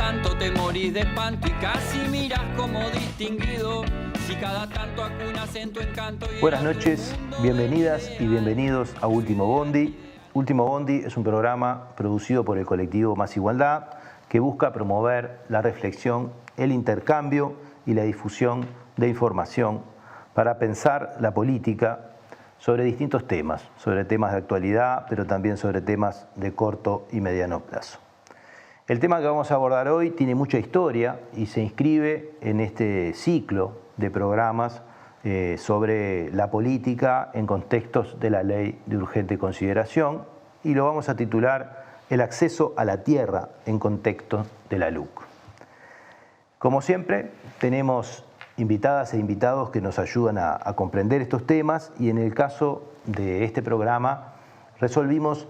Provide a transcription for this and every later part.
tanto te morís de espanto y casi miras como distinguido. Si cada tanto acunas en tu encanto. Buenas noches, bienvenidas y bienvenidos a Último Bondi. Último Bondi es un programa producido por el colectivo Más Igualdad que busca promover la reflexión, el intercambio y la difusión de información para pensar la política sobre distintos temas, sobre temas de actualidad, pero también sobre temas de corto y mediano plazo. El tema que vamos a abordar hoy tiene mucha historia y se inscribe en este ciclo de programas sobre la política en contextos de la Ley de Urgente Consideración y lo vamos a titular El acceso a la tierra en contexto de la LUC. Como siempre, tenemos invitadas e invitados que nos ayudan a comprender estos temas y en el caso de este programa resolvimos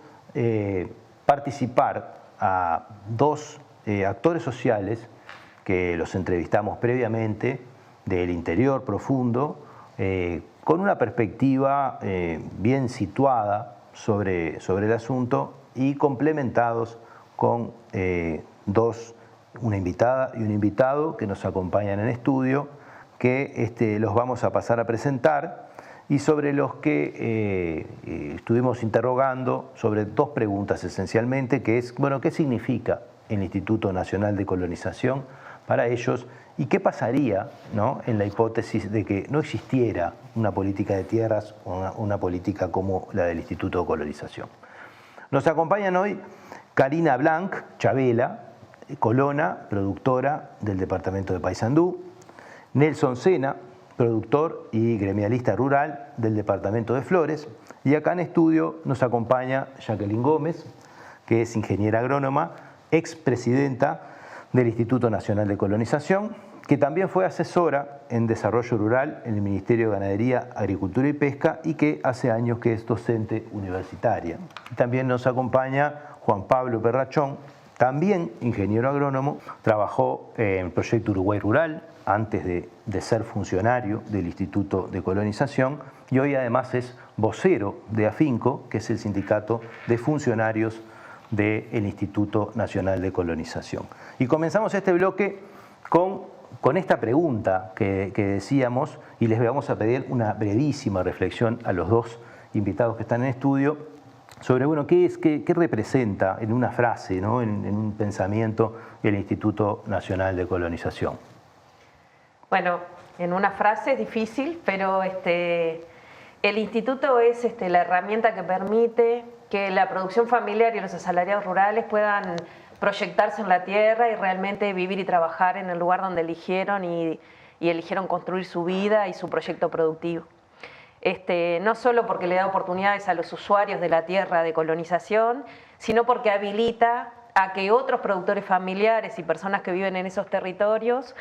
participar a dos actores sociales que los entrevistamos previamente del interior profundo con una perspectiva bien situada sobre el asunto y complementados con una invitada y un invitado que nos acompañan en estudio que los vamos a pasar a presentar y sobre los que estuvimos interrogando sobre dos preguntas esencialmente, que es, bueno, ¿qué significa el Instituto Nacional de Colonización para ellos y qué pasaría, ¿no?, en la hipótesis de que no existiera una política de tierras o una política como la del Instituto de Colonización? Nos acompañan hoy Karina Blanc Chavela, colona, productora del departamento de Paysandú, Nelson Sena, productor y gremialista rural del departamento de Flores, y acá en estudio nos acompaña Jacqueline Gómez, que es ingeniera agrónoma, expresidenta del Instituto Nacional de Colonización, que también fue asesora en desarrollo rural en el Ministerio de Ganadería, Agricultura y Pesca y que hace años que es docente universitaria. También nos acompaña Juan Pablo Perrachón, también ingeniero agrónomo, trabajó en el Proyecto Uruguay Rural antes de ser funcionario del Instituto de Colonización y hoy además es vocero de AFINCO, que es el sindicato de funcionarios del Instituto Nacional de Colonización. Y comenzamos este bloque con esta pregunta que decíamos y les vamos a pedir una brevísima reflexión a los dos invitados que están en estudio sobre, bueno, qué representa en una frase, ¿no?, en un pensamiento el Instituto Nacional de Colonización. Bueno, en una frase es difícil, pero el instituto es la herramienta que permite que la producción familiar y los asalariados rurales puedan proyectarse en la tierra y realmente vivir y trabajar en el lugar donde eligieron y eligieron construir su vida y su proyecto productivo. No solo porque le da oportunidades a los usuarios de la tierra de colonización, sino porque habilita a que otros productores familiares y personas que viven en esos territorios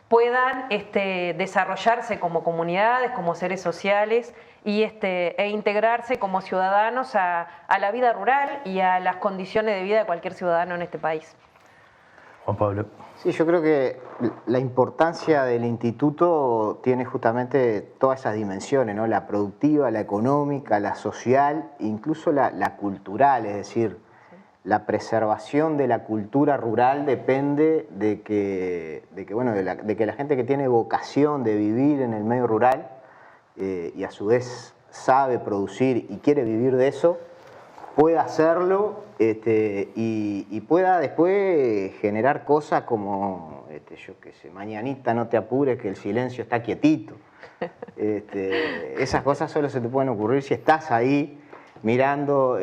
puedan desarrollarse como comunidades, como seres sociales e integrarse como ciudadanos a la vida rural y a las condiciones de vida de cualquier ciudadano en este país. Juan Pablo. Sí, yo creo que la importancia del instituto tiene justamente todas esas dimensiones, ¿no? La productiva, la económica, la social, incluso la cultural, es decir, la preservación de la cultura rural depende de que la gente que tiene vocación de vivir en el medio rural y a su vez sabe producir y quiere vivir de eso, pueda hacerlo y pueda después generar cosas como, yo qué sé, mañanita no te apures que el silencio está quietito. Esas cosas solo se te pueden ocurrir si estás ahí mirando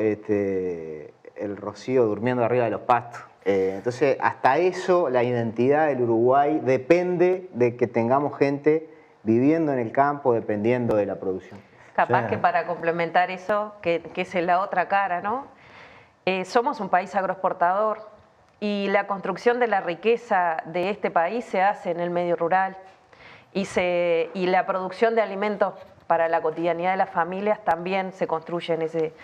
el rocío durmiendo arriba de los pastos. Entonces, hasta eso, la identidad del Uruguay depende de que tengamos gente viviendo en el campo, dependiendo de la producción. Capaz que para complementar eso, que es la otra cara, ¿no? Somos un país agroexportador y la construcción de la riqueza de este país se hace en el medio rural y la producción de alimentos para la cotidianidad de las familias también se construye en ese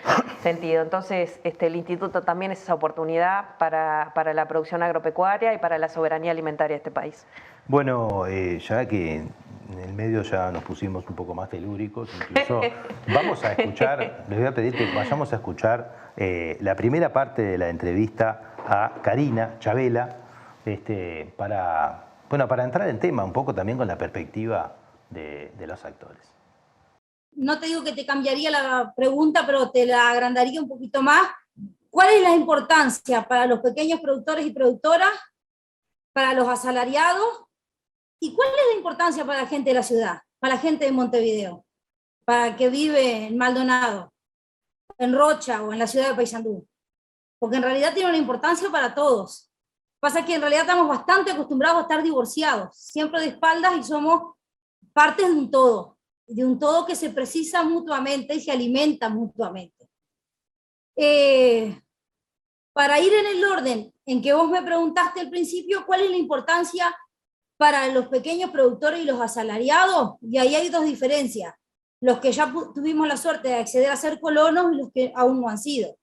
sentido. Entonces, el instituto también es esa oportunidad para la producción agropecuaria y para la soberanía alimentaria de este país. Bueno, ya que en el medio ya nos pusimos un poco más telúricos, incluso vamos a escuchar, les voy a pedir que vayamos a escuchar la primera parte de la entrevista a Karina Chavela, para entrar en tema un poco también con la perspectiva de los actores. No te digo que te cambiaría la pregunta, pero te la agrandaría un poquito más. ¿Cuál es la importancia para los pequeños productores y productoras, para los asalariados? ¿Y cuál es la importancia para la gente de la ciudad, para la gente de Montevideo, para que vive en Maldonado, en Rocha o en la ciudad de Paysandú? Porque en realidad tiene una importancia para todos. Pasa que en realidad estamos bastante acostumbrados a estar divorciados, siempre de espaldas, y somos partes de un todo que se precisa mutuamente y se alimenta mutuamente. Para ir en el orden en que vos me preguntaste al principio, ¿cuál es la importancia para los pequeños productores y los asalariados? Y ahí hay dos diferencias: los que ya tuvimos la suerte de acceder a ser colonos y los que aún no han sido.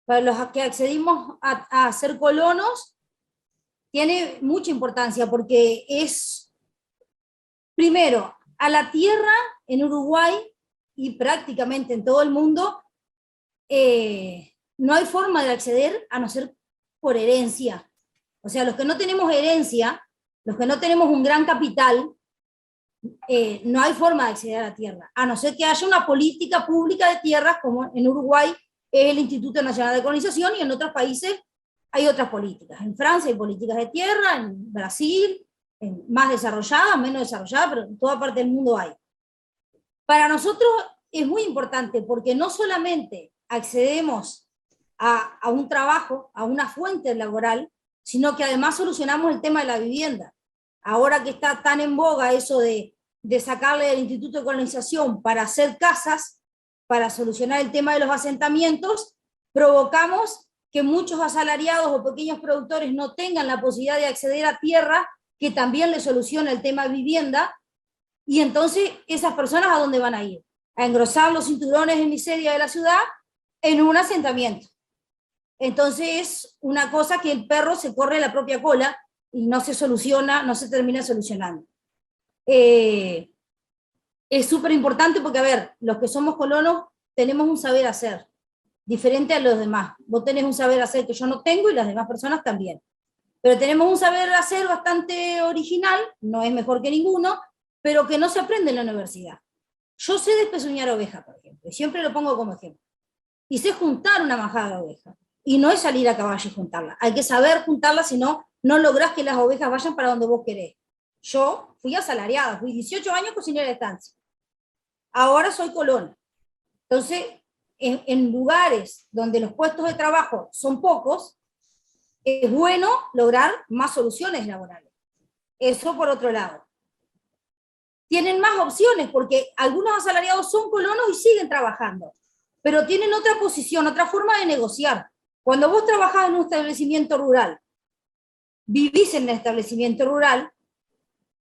Para los que accedimos a ser colonos, tiene mucha importancia porque es, primero, a la tierra en Uruguay y prácticamente en todo el mundo, no hay forma de acceder a no ser por herencia. O sea, los que no tenemos herencia, los que no tenemos un gran capital, no hay forma de acceder a la tierra, a no ser que haya una política pública de tierras, como en Uruguay es el Instituto Nacional de Colonización, y en otros países hay otras políticas. En Francia hay políticas de tierra, en Brasil, más desarrolladas, menos desarrolladas, pero en toda parte del mundo hay. Para nosotros es muy importante porque no solamente accedemos a un trabajo, a una fuente laboral, sino que además solucionamos el tema de la vivienda. Ahora que está tan en boga eso de sacarle del Instituto de Colonización para hacer casas, para solucionar el tema de los asentamientos, provocamos que muchos asalariados o pequeños productores no tengan la posibilidad de acceder a tierra que también les soluciona el tema de vivienda, y entonces esas personas ¿a dónde van a ir? A engrosar los cinturones de miseria de la ciudad en un asentamiento. Entonces es una cosa que el perro se corre la propia cola y no se soluciona, no se termina solucionando. Es súper importante porque, a ver, los que somos colonos tenemos un saber hacer, diferente a los demás. Vos tenés un saber hacer que yo no tengo y las demás personas también. Pero tenemos un saber hacer bastante original, no es mejor que ninguno, pero que no se aprende en la universidad. Yo sé despezuñar ovejas, por ejemplo, y siempre lo pongo como ejemplo. Y sé juntar una majada de ovejas. Y no es salir a caballo y juntarla. Hay que saber juntarla, si no, no lográs que las ovejas vayan para donde vos querés. Yo fui asalariada, fui 18 años cocinera de estancia. Ahora soy colona. Entonces, en lugares donde los puestos de trabajo son pocos, es bueno lograr más soluciones laborales. Eso por otro lado. Tienen más opciones porque algunos asalariados son colonos y siguen trabajando, pero tienen otra posición, otra forma de negociar. Cuando vos trabajás en un establecimiento rural, vivís en el establecimiento rural,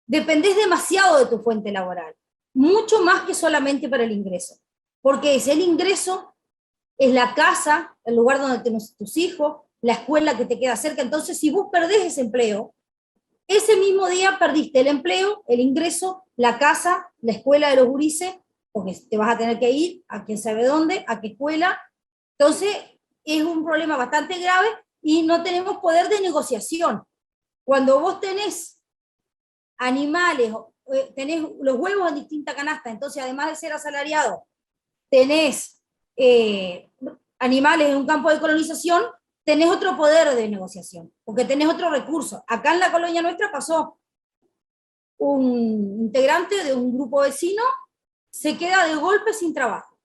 dependés demasiado de tu fuente laboral, mucho más que solamente para el ingreso, porque es el ingreso, es la casa, el lugar donde tenés tus hijos, la escuela que te queda cerca. Entonces, si vos perdés ese empleo, ese mismo día perdiste el empleo, el ingreso, la casa, la escuela de los gurises, porque te vas a tener que ir a quién sabe dónde, a qué escuela. Entonces, es un problema bastante grave y no tenemos poder de negociación. Cuando vos tenés animales, tenés los huevos en distinta canasta, entonces además de ser asalariado, tenés animales en un campo de colonización, tenés otro poder de negociación, porque tenés otro recurso. Acá en la colonia nuestra pasó un integrante de un grupo vecino, se queda de golpe sin trabajo.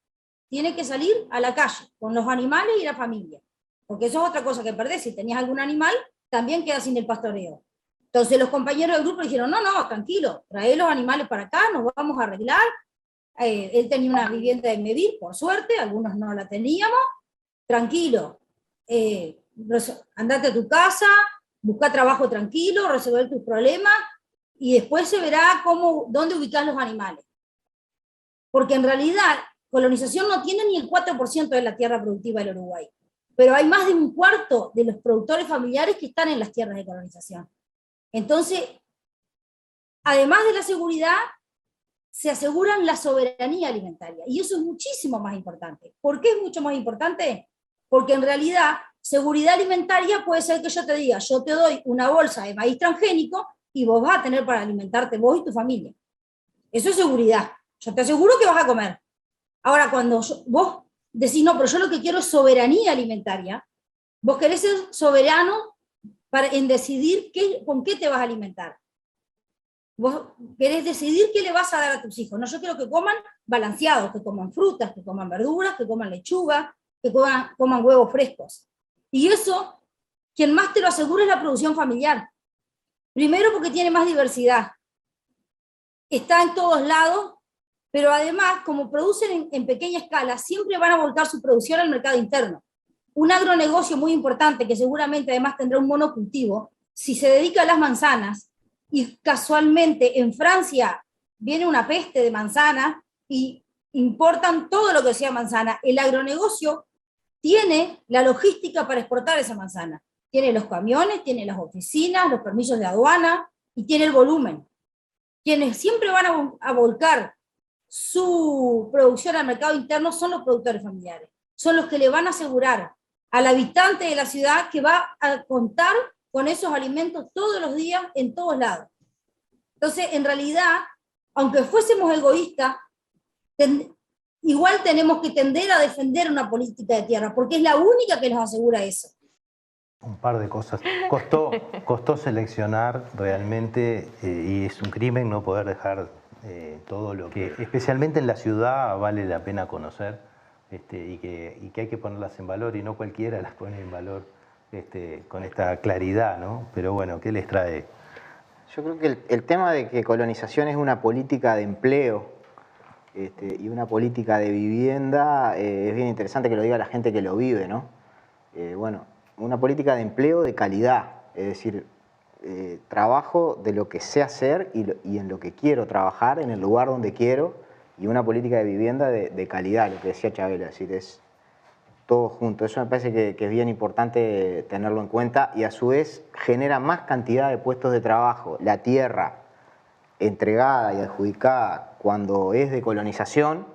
Tiene que salir a la calle con los animales y la familia, porque eso es otra cosa que perdés. Si tenías algún animal, también quedas sin el pastoreo. Entonces los compañeros del grupo dijeron, no, tranquilo, trae los animales para acá, nos vamos a arreglar. Él tenía una vivienda de Medellín, por suerte, algunos no la teníamos. Tranquilo, andate a tu casa, busca trabajo tranquilo, resolver tus problemas, y después se verá dónde ubicar los animales. Porque en realidad, colonización no tiene ni el 4% de la tierra productiva del Uruguay, pero hay más de un cuarto de los productores familiares que están en las tierras de colonización. Entonces, además de la seguridad, se aseguran la soberanía alimentaria, y eso es muchísimo más importante. ¿Por qué es mucho más importante? Porque en realidad seguridad alimentaria puede ser que yo te diga, yo te doy una bolsa de maíz transgénico y vos vas a tener para alimentarte vos y tu familia. Eso es seguridad. Yo te aseguro que vas a comer. Ahora, cuando vos decís, no, pero yo lo que quiero es soberanía alimentaria, vos querés ser soberano en decidir con qué te vas a alimentar. Vos querés decidir qué le vas a dar a tus hijos. No, yo quiero que coman balanceados, que coman frutas, que coman verduras, que coman lechuga, que coman huevos frescos. Y eso, quien más te lo asegura es la producción familiar. Primero porque tiene más diversidad. Está en todos lados, pero además, como producen en pequeña escala, siempre van a volcar su producción al mercado interno. Un agronegocio muy importante, que seguramente además tendrá un monocultivo, si se dedica a las manzanas, y casualmente en Francia viene una peste de manzana y importan todo lo que sea manzana, el agronegocio tiene la logística para exportar esa manzana. Tiene los camiones, tiene las oficinas, los permisos de aduana y tiene el volumen. Quienes siempre van a volcar su producción al mercado interno son los productores familiares. Son los que le van a asegurar al habitante de la ciudad que va a contar con esos alimentos todos los días, en todos lados. Entonces, en realidad, aunque fuésemos egoístas, igual tenemos que tender a defender una política de tierra, porque es la única que nos asegura eso. Un par de cosas. Costó seleccionar realmente, y es un crimen no poder dejar todo lo que, especialmente en la ciudad, vale la pena conocer, y que hay que ponerlas en valor, y no cualquiera las pone en valor con esta claridad, ¿no? Pero bueno, ¿qué les trae? Yo creo que el tema de que colonización es una política de empleo y una política de vivienda es bien interesante que lo diga la gente que lo vive, ¿no? Bueno, una política de empleo de calidad, es decir, trabajo de lo que sé hacer y en lo que quiero trabajar, en el lugar donde quiero, y una política de vivienda de calidad, lo que decía Chabela, es decir, es todo junto. Eso me parece que es bien importante tenerlo en cuenta y a su vez genera más cantidad de puestos de trabajo. La tierra entregada y adjudicada cuando es de colonización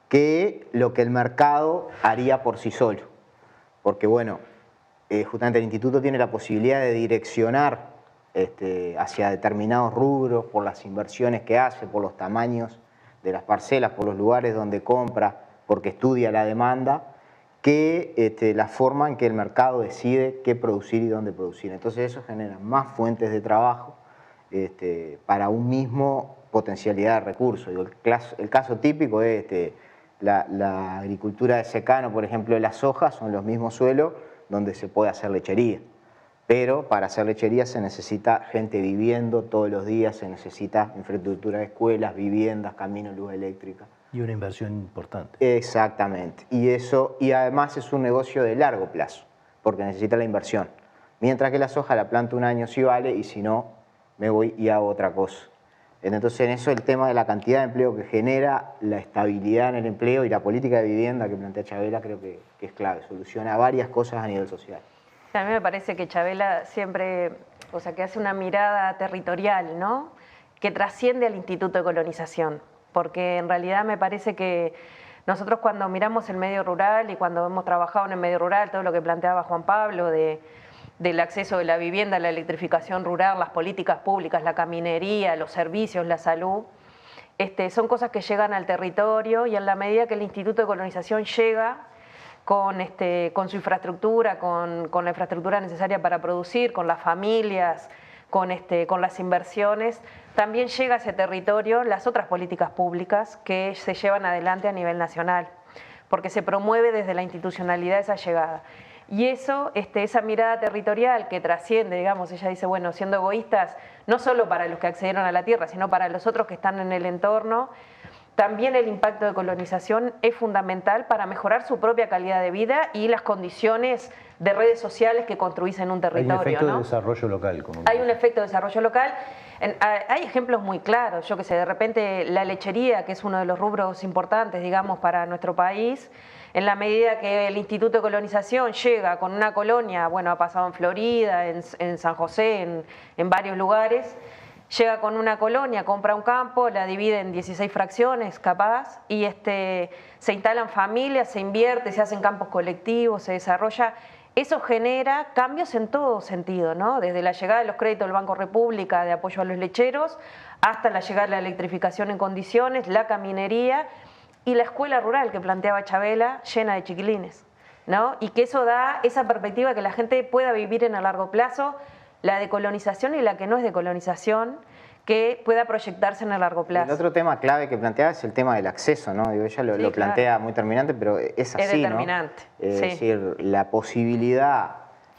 que lo que el mercado haría por sí solo. Porque bueno, justamente el instituto tiene la posibilidad de direccionar hacia determinados rubros por las inversiones que hace, por los tamaños de las parcelas, por los lugares donde compra, porque estudia la demanda, que la forma en que el mercado decide qué producir y dónde producir. Entonces eso genera más fuentes de trabajo para un mismo potencialidad de recursos. El caso típico es la agricultura de secano, por ejemplo, las sojas son los mismos suelos donde se puede hacer lechería. Pero para hacer lechería se necesita gente viviendo todos los días, se necesita infraestructura de escuelas, viviendas, caminos, luz eléctrica. Y una inversión importante. Exactamente. Y además es un negocio de largo plazo, porque necesita la inversión. Mientras que la soja la planto un año sí vale, y si no, me voy y hago otra cosa. Entonces en eso el tema de la cantidad de empleo que genera, la estabilidad en el empleo y la política de vivienda que plantea Chabela creo que es clave, soluciona varias cosas a nivel social. A mí me parece que Chabela siempre, o sea, que hace una mirada territorial, ¿no? Que trasciende al Instituto de Colonización, porque en realidad me parece que nosotros cuando miramos el medio rural y cuando hemos trabajado en el medio rural, todo lo que planteaba Juan Pablo del acceso de la vivienda, la electrificación rural, las políticas públicas, la caminería, los servicios, la salud, son cosas que llegan al territorio y en la medida que el Instituto de Colonización llega con su infraestructura, con la infraestructura necesaria para producir, con las familias, con las inversiones, también llega a ese territorio las otras políticas públicas que se llevan adelante a nivel nacional, porque se promueve desde la institucionalidad esa llegada. Y eso, esa mirada territorial que trasciende, digamos, ella dice, bueno, siendo egoístas, no solo para los que accedieron a la tierra, sino para los otros que están en el entorno, también el impacto de colonización es fundamental para mejorar su propia calidad de vida y las condiciones de redes sociales que construís en un territorio. Hay un efecto, ¿no? de desarrollo local. Hay un efecto de desarrollo local. Hay ejemplos muy claros, yo que sé, de repente la lechería, que es uno de los rubros importantes, digamos, para nuestro país, en la medida que el Instituto de Colonización llega con una colonia, bueno, ha pasado en Florida, en San José, en varios lugares, llega con una colonia, compra un campo, la divide en 16 fracciones capaz, y se instalan familias, se invierte, se hacen campos colectivos, se desarrolla eso genera cambios en todo sentido, ¿no? Desde la llegada de los créditos del Banco República de apoyo a los lecheros, hasta la llegada de la electrificación en condiciones, la caminería y la escuela rural que planteaba Chabela, llena de chiquilines, ¿no? Y que eso da esa perspectiva que la gente pueda vivir en el largo plazo, la decolonización y la que no es decolonización, que pueda proyectarse en el largo plazo. El otro tema clave que planteaba es el tema del acceso, ¿no? Digo, ella lo plantea muy terminante, pero es así, es determinante, ¿no? Es decir, la posibilidad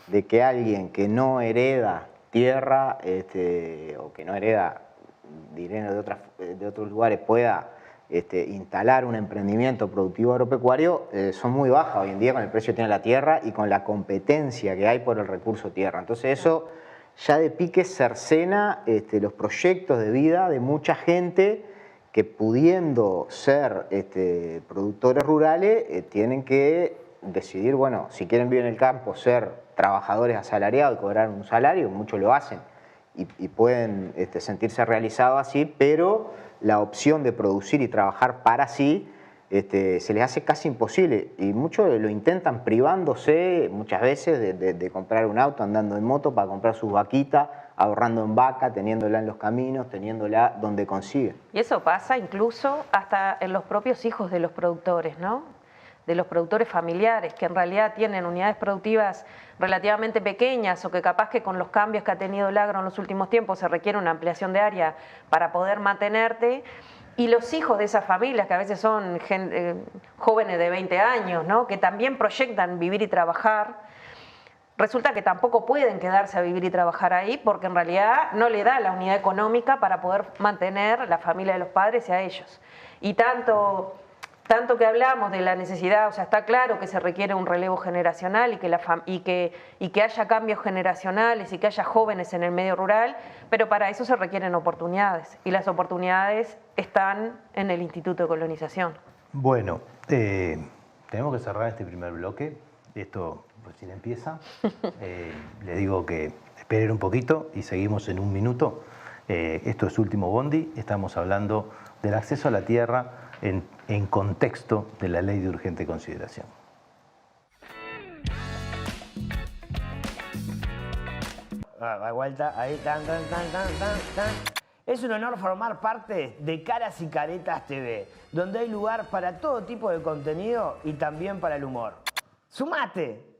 de que alguien que no hereda tierra o que no hereda dinero de otros lugares pueda instalar un emprendimiento productivo agropecuario son muy bajas hoy en día con el precio que tiene la tierra y con la competencia que hay por el recurso tierra. Entonces eso ya de pique cercena los proyectos de vida de mucha gente que pudiendo ser productores rurales tienen que decidir, bueno, si quieren vivir en el campo, ser trabajadores asalariados y cobrar un salario, muchos lo hacen y pueden sentirse realizados así, pero la opción de producir y trabajar para sí se les hace casi imposible y muchos lo intentan privándose muchas veces de comprar un auto, andando en moto para comprar sus vaquitas, ahorrando en vaca, teniéndola en los caminos, teniéndola donde consigue. Y eso pasa incluso hasta en los propios hijos de los productores, ¿no? De los productores familiares, que en realidad tienen unidades productivas relativamente pequeñas o que capaz que con los cambios que ha tenido el agro en los últimos tiempos se requiere una ampliación de área para poder mantenerte. Y los hijos de esas familias, que a veces son jóvenes de 20 años, ¿no? Que también proyectan vivir y trabajar, resulta que tampoco pueden quedarse a vivir y trabajar ahí porque en realidad no le da la unidad económica para poder mantener la familia de los padres y a ellos. Y tanto que hablamos de la necesidad, o sea, está claro que se requiere un relevo generacional y que haya cambios generacionales y que haya jóvenes en el medio rural, pero para eso se requieren oportunidades y las oportunidades están en el Instituto de Colonización. Bueno, tenemos que cerrar este primer bloque, esto recién empieza, les digo que esperen un poquito y seguimos en un minuto. Esto es Último Bondi, estamos hablando del acceso a la tierra en contexto de la Ley de Urgente Consideración. Da vuelta, ahí, tan. Es un honor formar parte de Caras y Caretas TV, donde hay lugar para todo tipo de contenido y también para el humor. ¡Sumate!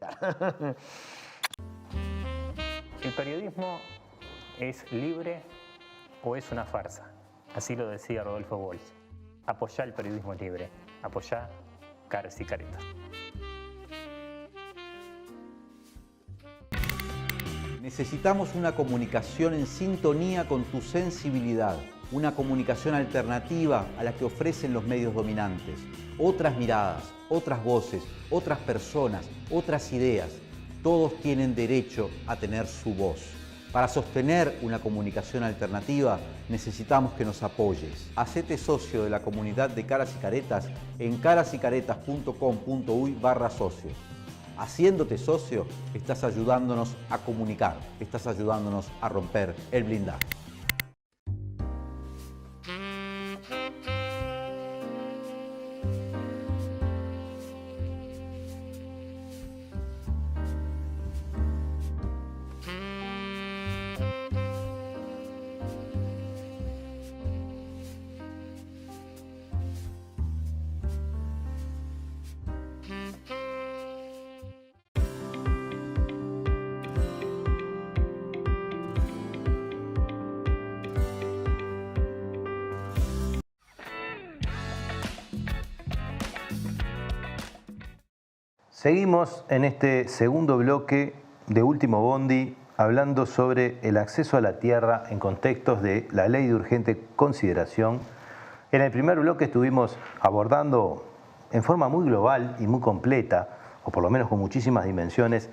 ¿El periodismo es libre o es una farsa? Así lo decía Rodolfo Walsh. Apoyá el periodismo libre, apoyá Caras y Caretas. Necesitamos una comunicación en sintonía con tu sensibilidad, una comunicación alternativa a la que ofrecen los medios dominantes. Otras miradas, otras voces, otras personas, otras ideas. Todos tienen derecho a tener su voz. Para sostener una comunicación alternativa necesitamos que nos apoyes. Hacete socio de la comunidad de Caras y Caretas en carasycaretas.com.uy/socio. Haciéndote socio, estás ayudándonos a comunicar, estás ayudándonos a romper el blindaje. Seguimos en este segundo bloque de Último Bondi hablando sobre el acceso a la tierra en contextos de la Ley de Urgente Consideración. En el primer bloque estuvimos abordando en forma muy global y muy completa, o por lo menos con muchísimas dimensiones,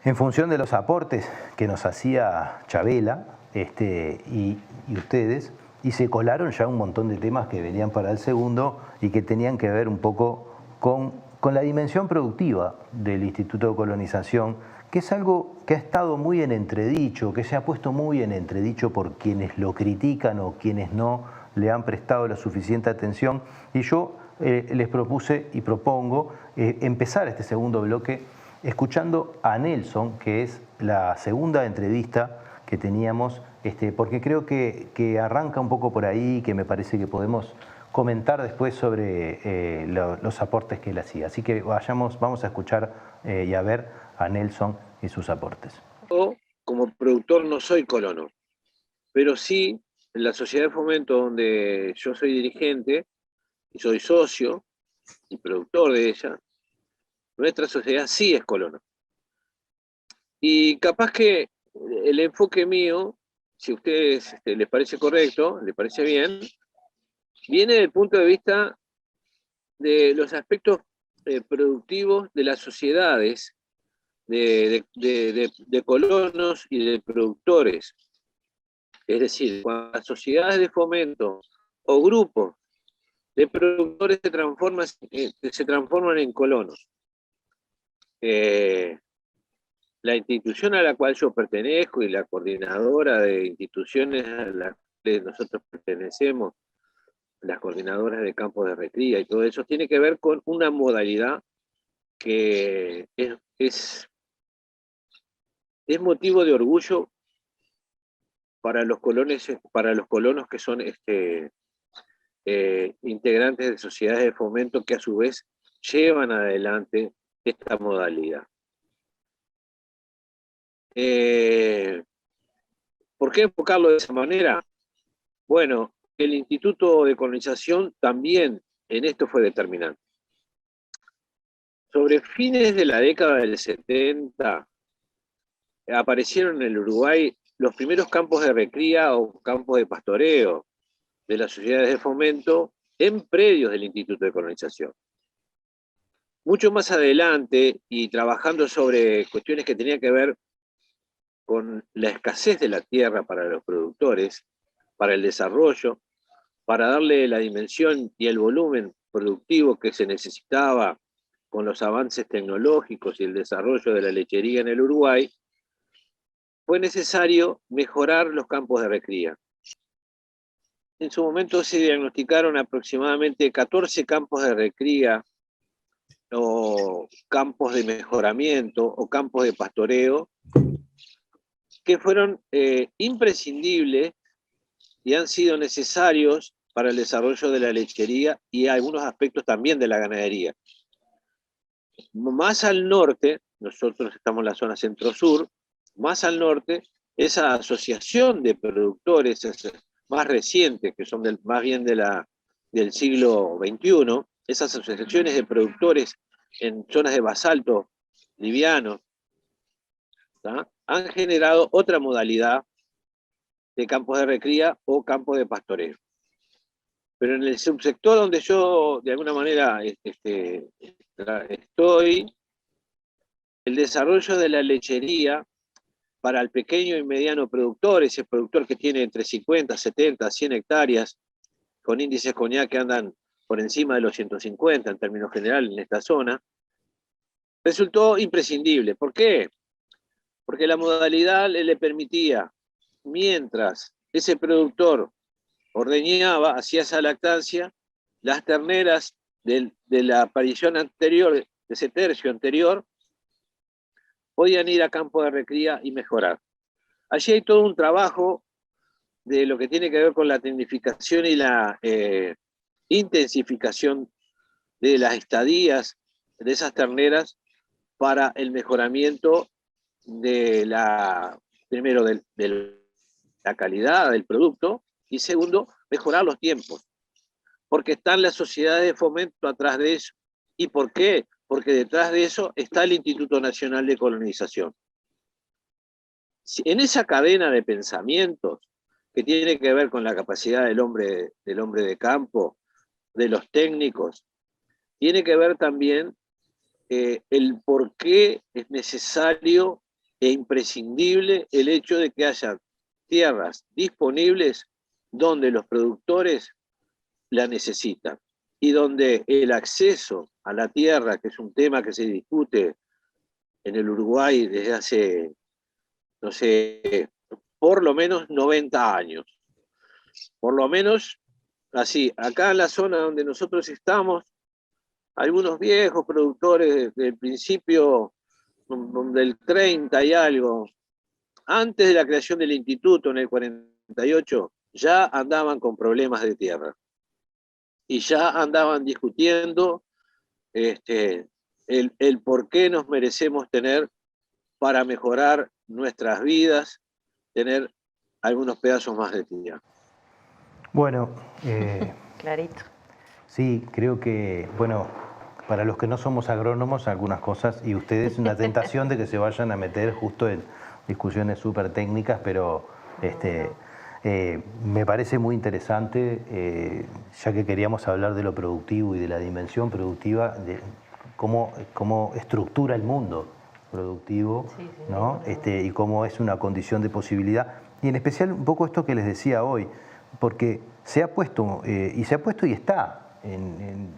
en función de los aportes que nos hacía Chabela y ustedes, y se colaron ya un montón de temas que venían para el segundo y que tenían que ver un poco con la dimensión productiva del Instituto de Colonización, que es algo que ha estado muy en entredicho, que se ha puesto muy en entredicho por quienes lo critican o quienes no le han prestado la suficiente atención. Y yo les propuse y propongo empezar este segundo bloque escuchando a Nelson, que es la segunda entrevista que teníamos, porque creo que arranca un poco por ahí, que me parece que podemos comentar después sobre los aportes que él hacía. Así que vamos a escuchar y a ver a Nelson y sus aportes. Yo, como productor, no soy colono, pero sí en la sociedad de fomento donde yo soy dirigente y soy socio y productor de ella, nuestra sociedad sí es colono. Y capaz que el enfoque mío, si a ustedes les parece correcto, les parece bien, viene del punto de vista de los aspectos productivos de las sociedades, de colonos y de productores. Es decir, cuando las sociedades de fomento o grupos de productores se transforman en colonos. La institución a la cual yo pertenezco y la coordinadora de instituciones a las que nosotros pertenecemos, las coordinadoras de campos de recría y todo eso, tiene que ver con una modalidad que es motivo de orgullo para los colonos que son integrantes de sociedades de fomento que a su vez llevan adelante esta modalidad. ¿Por qué enfocarlo de esa manera? Bueno, el Instituto de Colonización también en esto fue determinante. Sobre fines de la década del 70, aparecieron en el Uruguay los primeros campos de recría o campos de pastoreo de las sociedades de fomento en predios del Instituto de Colonización. Mucho más adelante, y trabajando sobre cuestiones que tenían que ver con la escasez de la tierra para los productores, para el desarrollo, para darle la dimensión y el volumen productivo que se necesitaba con los avances tecnológicos y el desarrollo de la lechería en el Uruguay, fue necesario mejorar los campos de recría. En su momento se diagnosticaron aproximadamente 14 campos de recría, o campos de mejoramiento, o campos de pastoreo, que fueron imprescindibles y han sido necesarios para el desarrollo de la lechería y algunos aspectos también de la ganadería. Más al norte, nosotros estamos en la zona centro-sur, más al norte, esa asociación de productores más recientes, que son más bien del siglo XXI, esas asociaciones de productores en zonas de basalto liviano, ¿tá?, han generado otra modalidad de campos de recría o campos de pastoreo. Pero en el subsector donde yo de alguna manera estoy, el desarrollo de la lechería para el pequeño y mediano productor, ese productor que tiene entre 50, 70, 100 hectáreas, con índices CONIAC que andan por encima de los 150 en términos generales en esta zona, resultó imprescindible. ¿Por qué? Porque la modalidad le permitía, mientras ese productor ordeñaba, hacía esa lactancia, las terneras de la aparición anterior, de ese tercio anterior, podían ir a campo de recría y mejorar. Allí hay todo un trabajo de lo que tiene que ver con la tecnificación y la intensificación de las estadías de esas terneras para el mejoramiento de primero de la calidad del producto y segundo, mejorar los tiempos. Porque están las sociedades de fomento atrás de eso. ¿Y por qué? Porque detrás de eso está el Instituto Nacional de Colonización. En esa cadena de pensamientos que tiene que ver con la capacidad del hombre de campo, de los técnicos, tiene que ver también el por qué es necesario e imprescindible el hecho de que haya tierras disponibles donde los productores la necesitan y donde el acceso a la tierra, que es un tema que se discute en el Uruguay desde hace, no sé, por lo menos 90 años. Por lo menos así, acá en la zona donde nosotros estamos, algunos viejos productores del principio del 30 y algo, antes de la creación del instituto en el 48, ya andaban con problemas de tierra. Y ya andaban discutiendo el por qué nos merecemos tener para mejorar nuestras vidas, tener algunos pedazos más de tierra. Bueno, Clarito. sí, creo que, bueno, para los que no somos agrónomos, algunas cosas, y ustedes una tentación de que se vayan a meter justo en discusiones súper técnicas, pero me parece muy interesante, ya que queríamos hablar de lo productivo y de la dimensión productiva, de cómo estructura el mundo productivo, ¿no? Y cómo es una condición de posibilidad. Y en especial un poco esto que les decía hoy, porque se ha puesto, y está,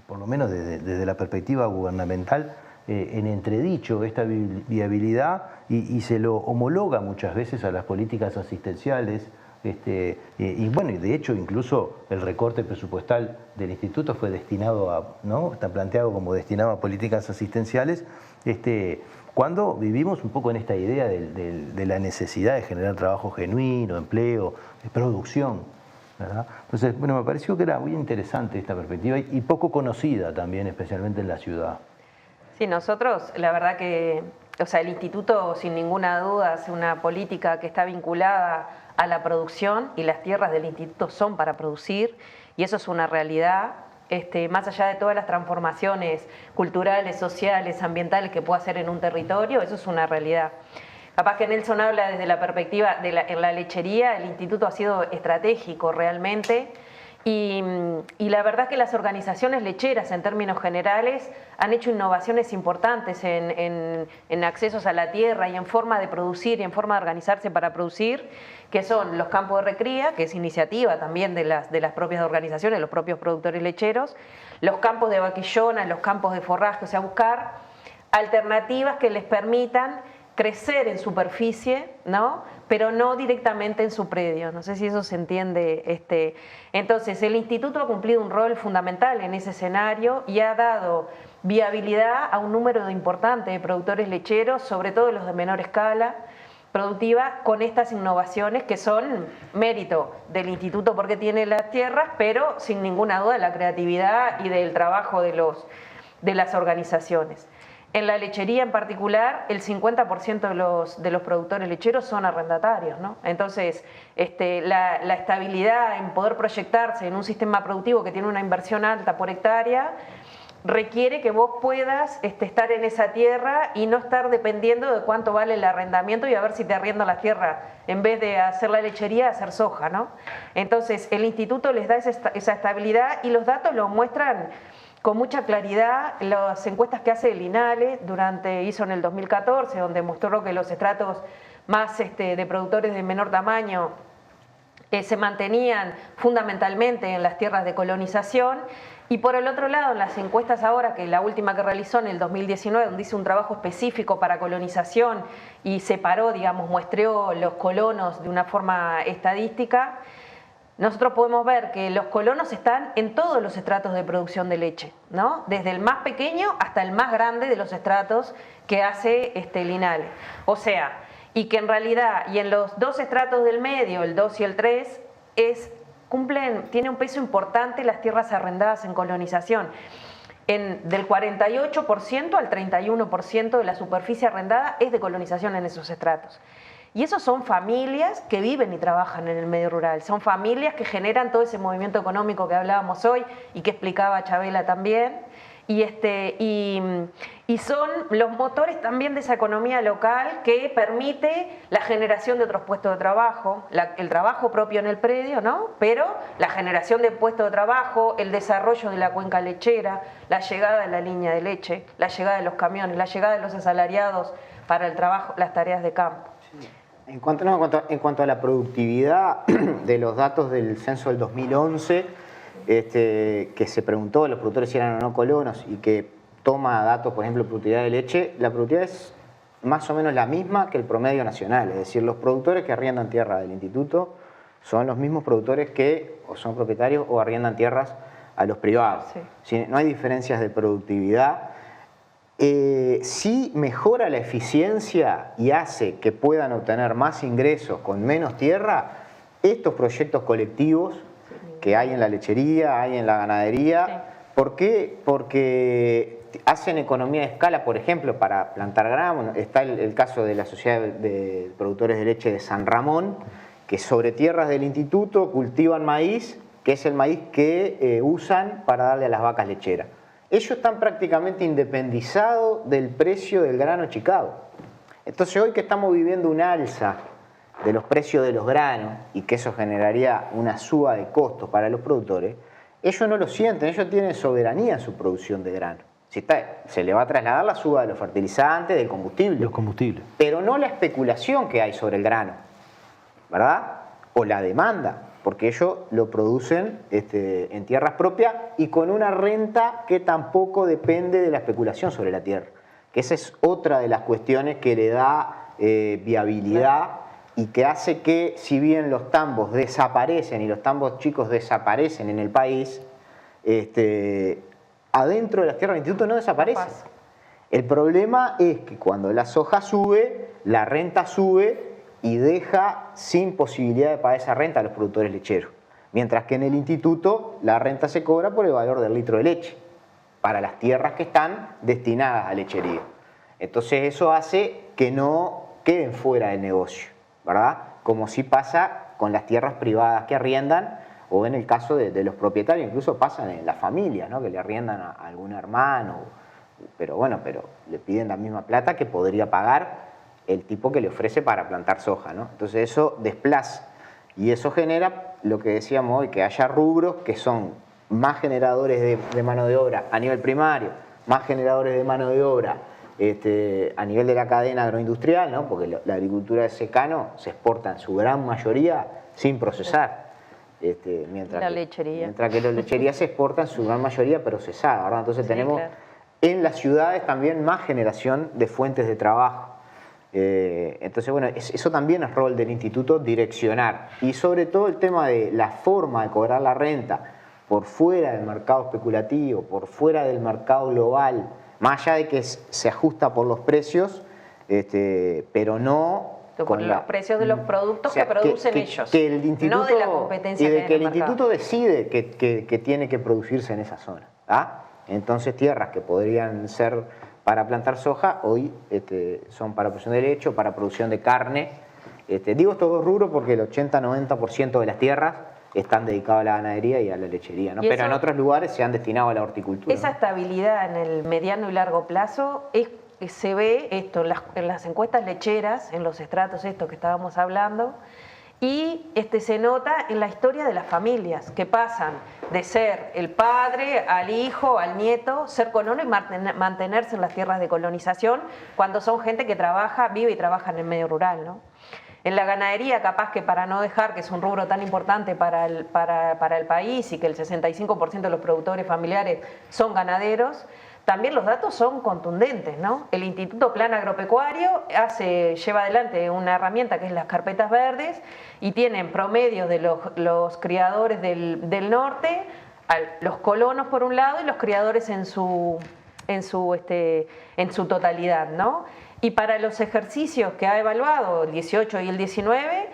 por lo menos desde la perspectiva gubernamental, en entredicho esta viabilidad y se lo homologa muchas veces a las políticas asistenciales. Y bueno, y de hecho incluso el recorte presupuestal del instituto fue destinado a, ¿no? Está planteado como destinado a políticas asistenciales, cuando vivimos un poco en esta idea de la necesidad de generar trabajo genuino, empleo, producción, ¿verdad? Entonces, bueno, me pareció que era muy interesante esta perspectiva y poco conocida también, especialmente en la ciudad. Sí, nosotros, la verdad que, o sea, el instituto sin ninguna duda hace una política que está vinculada a la producción y las tierras del instituto son para producir y eso es una realidad. Más allá de todas las transformaciones culturales, sociales, ambientales que pueda hacer en un territorio, eso es una realidad. Capaz que Nelson habla desde la perspectiva en la lechería, el instituto ha sido estratégico realmente y la verdad que las organizaciones lecheras en términos generales han hecho innovaciones importantes en accesos a la tierra y en forma de producir y en forma de organizarse para producir, que son los campos de recría, que es iniciativa también de las propias organizaciones, los propios productores lecheros, los campos de vaquillona, los campos de forraje, o sea, buscar alternativas que les permitan crecer en superficie, ¿no? Pero no directamente en su predio. No sé si eso se entiende. Entonces, el instituto ha cumplido un rol fundamental en ese escenario y ha dado viabilidad a un número importante de productores lecheros, sobre todo los de menor escala productiva, con estas innovaciones que son mérito del instituto porque tiene las tierras, pero sin ninguna duda la creatividad y del trabajo de las organizaciones. En la lechería en particular, el 50% de los productores lecheros son arrendatarios, ¿no? Entonces, la estabilidad en poder proyectarse en un sistema productivo que tiene una inversión alta por hectárea requiere que vos puedas estar en esa tierra y no estar dependiendo de cuánto vale el arrendamiento y a ver si te arriendan las tierras en vez de hacer la lechería, hacer soja, ¿no? Entonces, el instituto les da esa estabilidad y los datos lo muestran con mucha claridad. Las encuestas que hace el INALE hizo en el 2014, donde mostró que los estratos más de productores de menor tamaño se mantenían fundamentalmente en las tierras de colonización. Y por el otro lado, en las encuestas ahora, que la última que realizó en el 2019, donde hizo un trabajo específico para colonización y separó, digamos, muestreó los colonos de una forma estadística, nosotros podemos ver que los colonos están en todos los estratos de producción de leche, ¿no? Desde el más pequeño hasta el más grande de los estratos que hace el INALE. O sea, y que en realidad, y en los dos estratos del medio, el 2 y el 3, tiene un peso importante las tierras arrendadas en colonización. Del 48% al 31% de la superficie arrendada es de colonización en esos estratos. Y esos son familias que viven y trabajan en el medio rural, son familias que generan todo ese movimiento económico que hablábamos hoy y que explicaba Chabela también, y son los motores también de esa economía local que permite la generación de otros puestos de trabajo, el trabajo propio en el predio, ¿no? Pero la generación de puestos de trabajo, el desarrollo de la cuenca lechera, la llegada de la línea de leche, la llegada de los camiones, la llegada de los asalariados para el trabajo, las tareas de campo. En cuanto a la productividad de los datos del censo del 2011, que se preguntó a los productores si eran o no colonos y que toma datos, por ejemplo, productividad de leche, la productividad es más o menos la misma que el promedio nacional. Es decir, los productores que arriendan tierra del instituto son los mismos productores que o son propietarios o arriendan tierras a los privados. Sí. No hay diferencias de productividad. Sí mejora la eficiencia y hace que puedan obtener más ingresos con menos tierra estos proyectos colectivos que hay en la lechería, hay en la ganadería. Sí. ¿Por qué? Porque hacen economía de escala, por ejemplo, para plantar grano. Está el caso de la Sociedad de Productores de Leche de San Ramón, que sobre tierras del instituto cultivan maíz, que es el maíz que usan para darle a las vacas lecheras. Ellos están prácticamente independizados del precio del grano Chicago. Entonces hoy que estamos viviendo un alza de los precios de los granos y que eso generaría una suba de costos para los productores, ellos no lo sienten, ellos tienen soberanía en su producción de grano. Se le va a trasladar la suba de los fertilizantes, del combustible. Los combustibles. Pero no la especulación que hay sobre el grano, ¿verdad? O la demanda, porque ellos lo producen en tierras propias y con una renta que tampoco depende de la especulación sobre la tierra. Que esa es otra de las cuestiones que le da viabilidad y que hace que, si bien los tambos desaparecen y los tambos chicos desaparecen en el país, adentro de las tierras del instituto no desaparecen. El problema es que cuando la soja sube, la renta sube y deja sin posibilidad de pagar esa renta a los productores lecheros. Mientras que en el instituto la renta se cobra por el valor del litro de leche para las tierras que están destinadas a lechería. Entonces eso hace que no queden fuera del negocio, ¿verdad? Como sí pasa con las tierras privadas que arriendan o en el caso de los propietarios, incluso pasan en la familia, ¿no? Que le arriendan a algún hermano, pero le piden la misma plata que podría pagar el tipo que le ofrece para plantar soja, ¿no? Entonces eso desplaza y eso genera lo que decíamos hoy, que haya rubros que son más generadores de mano de obra a nivel primario, más generadores de mano de obra a nivel de la cadena agroindustrial, ¿no? Porque la agricultura de secano se exporta en su gran mayoría sin procesar, mientras que la lechería se exporta en su gran mayoría procesada, ¿verdad? Entonces tenemos en las ciudades también más generación de fuentes de trabajo. Entonces, bueno, eso también es rol del instituto, direccionar. Y sobre todo el tema de la forma de cobrar la renta por fuera del mercado especulativo, por fuera del mercado global, más allá de que se ajusta por los precios, pero no por los precios de los productos que producen ellos, que el instituto, no de la competencia y de que el mercado. instituto decide que tiene que producirse en esa zona. Entonces tierras que podrían ser para plantar soja, hoy son para producción de leche o para producción de carne. Digo estos dos rubros porque el 80-90% de las tierras están dedicadas a la ganadería y a la lechería, ¿no? Pero en otros lugares se han destinado a la horticultura. Esa estabilidad en el mediano y largo plazo se ve en las encuestas lecheras, en los estratos estos que estábamos hablando, y se nota en la historia de las familias, que pasan de ser el padre al hijo, al nieto, ser colono y mantenerse en las tierras de colonización cuando son gente que vive y trabaja en el medio rural, ¿no? En la ganadería, capaz que para no dejar que es un rubro tan importante para el país y que el 65% de los productores familiares son ganaderos, también los datos son contundentes, ¿no? El Instituto Plan Agropecuario lleva adelante una herramienta que es las carpetas verdes y tienen promedios de los criadores del norte, los colonos por un lado y los criadores en su totalidad, ¿no? Y para los ejercicios que ha evaluado, el 18 y el 19,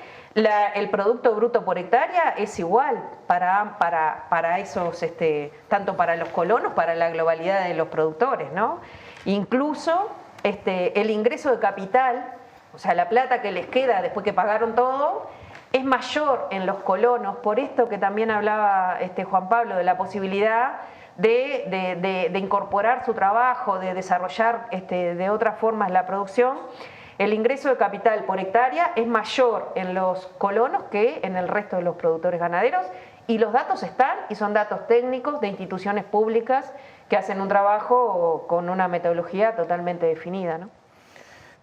el Producto Bruto por hectárea es igual para esos, tanto para los colonos, para la globalidad de los productores, ¿no? Incluso el ingreso de capital, o sea, la plata que les queda después que pagaron todo, es mayor en los colonos, por esto que también hablaba Juan Pablo, de la posibilidad de incorporar su trabajo, de desarrollar de otras formas la producción. El ingreso de capital por hectárea es mayor en los colonos que en el resto de los productores ganaderos y los datos están y son datos técnicos de instituciones públicas que hacen un trabajo con una metodología totalmente definida, ¿no?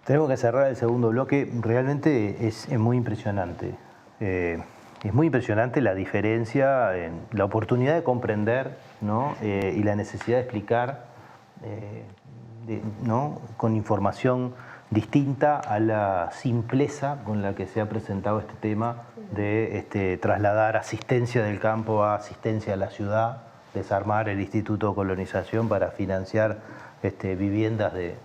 Tenemos que cerrar el segundo bloque. Realmente es muy impresionante. Es muy impresionante la diferencia, la oportunidad de comprender, ¿no? Y la necesidad de explicar, ¿no? Con información distinta a la simpleza con la que se ha presentado este tema de trasladar asistencia del campo a asistencia a la ciudad, desarmar el Instituto de Colonización para financiar viviendas de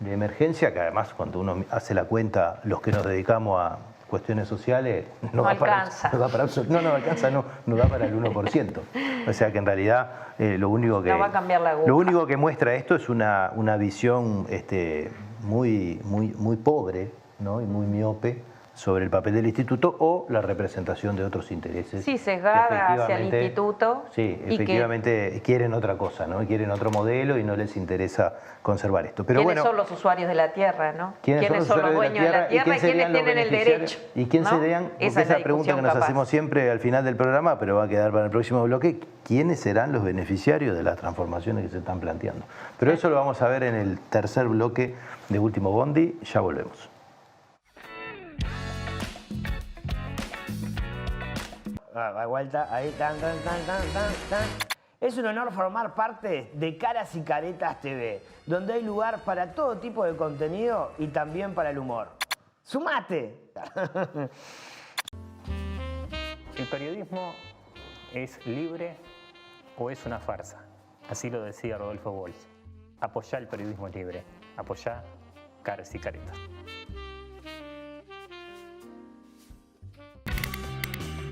emergencia, que además cuando uno hace la cuenta, los que nos dedicamos a cuestiones sociales, No alcanza. No da para el 1%. O sea que en realidad lo único que, No va a cambiar la aguja. lo único que muestra esto es una visión muy pobre, ¿no? Y muy miope sobre el papel del instituto o la representación de otros intereses. Sí, sesgada hacia el instituto. Sí, efectivamente quieren otra cosa, ¿no? Quieren otro modelo y no les interesa conservar esto. Pero ¿Quiénes son los usuarios de la tierra, no? ¿Quiénes son los dueños de la tierra y quiénes tienen el derecho? ¿Y quién serían? Porque esa es la pregunta que nos hacemos siempre al final del programa, pero va a quedar para el próximo bloque. ¿Quiénes serán los beneficiarios de las transformaciones que se están planteando? Pero eso lo vamos a ver en el tercer bloque de Último Bondi. Ya volvemos. Vuelta, ahí, tan. Es un honor formar parte de Caras y Caretas TV, donde hay lugar para todo tipo de contenido y también para el humor. ¡Sumate! ¿El periodismo es libre o es una farsa? Así lo decía Rodolfo Walsh. Apoyá el periodismo libre. Apoyá Caras y Caretas.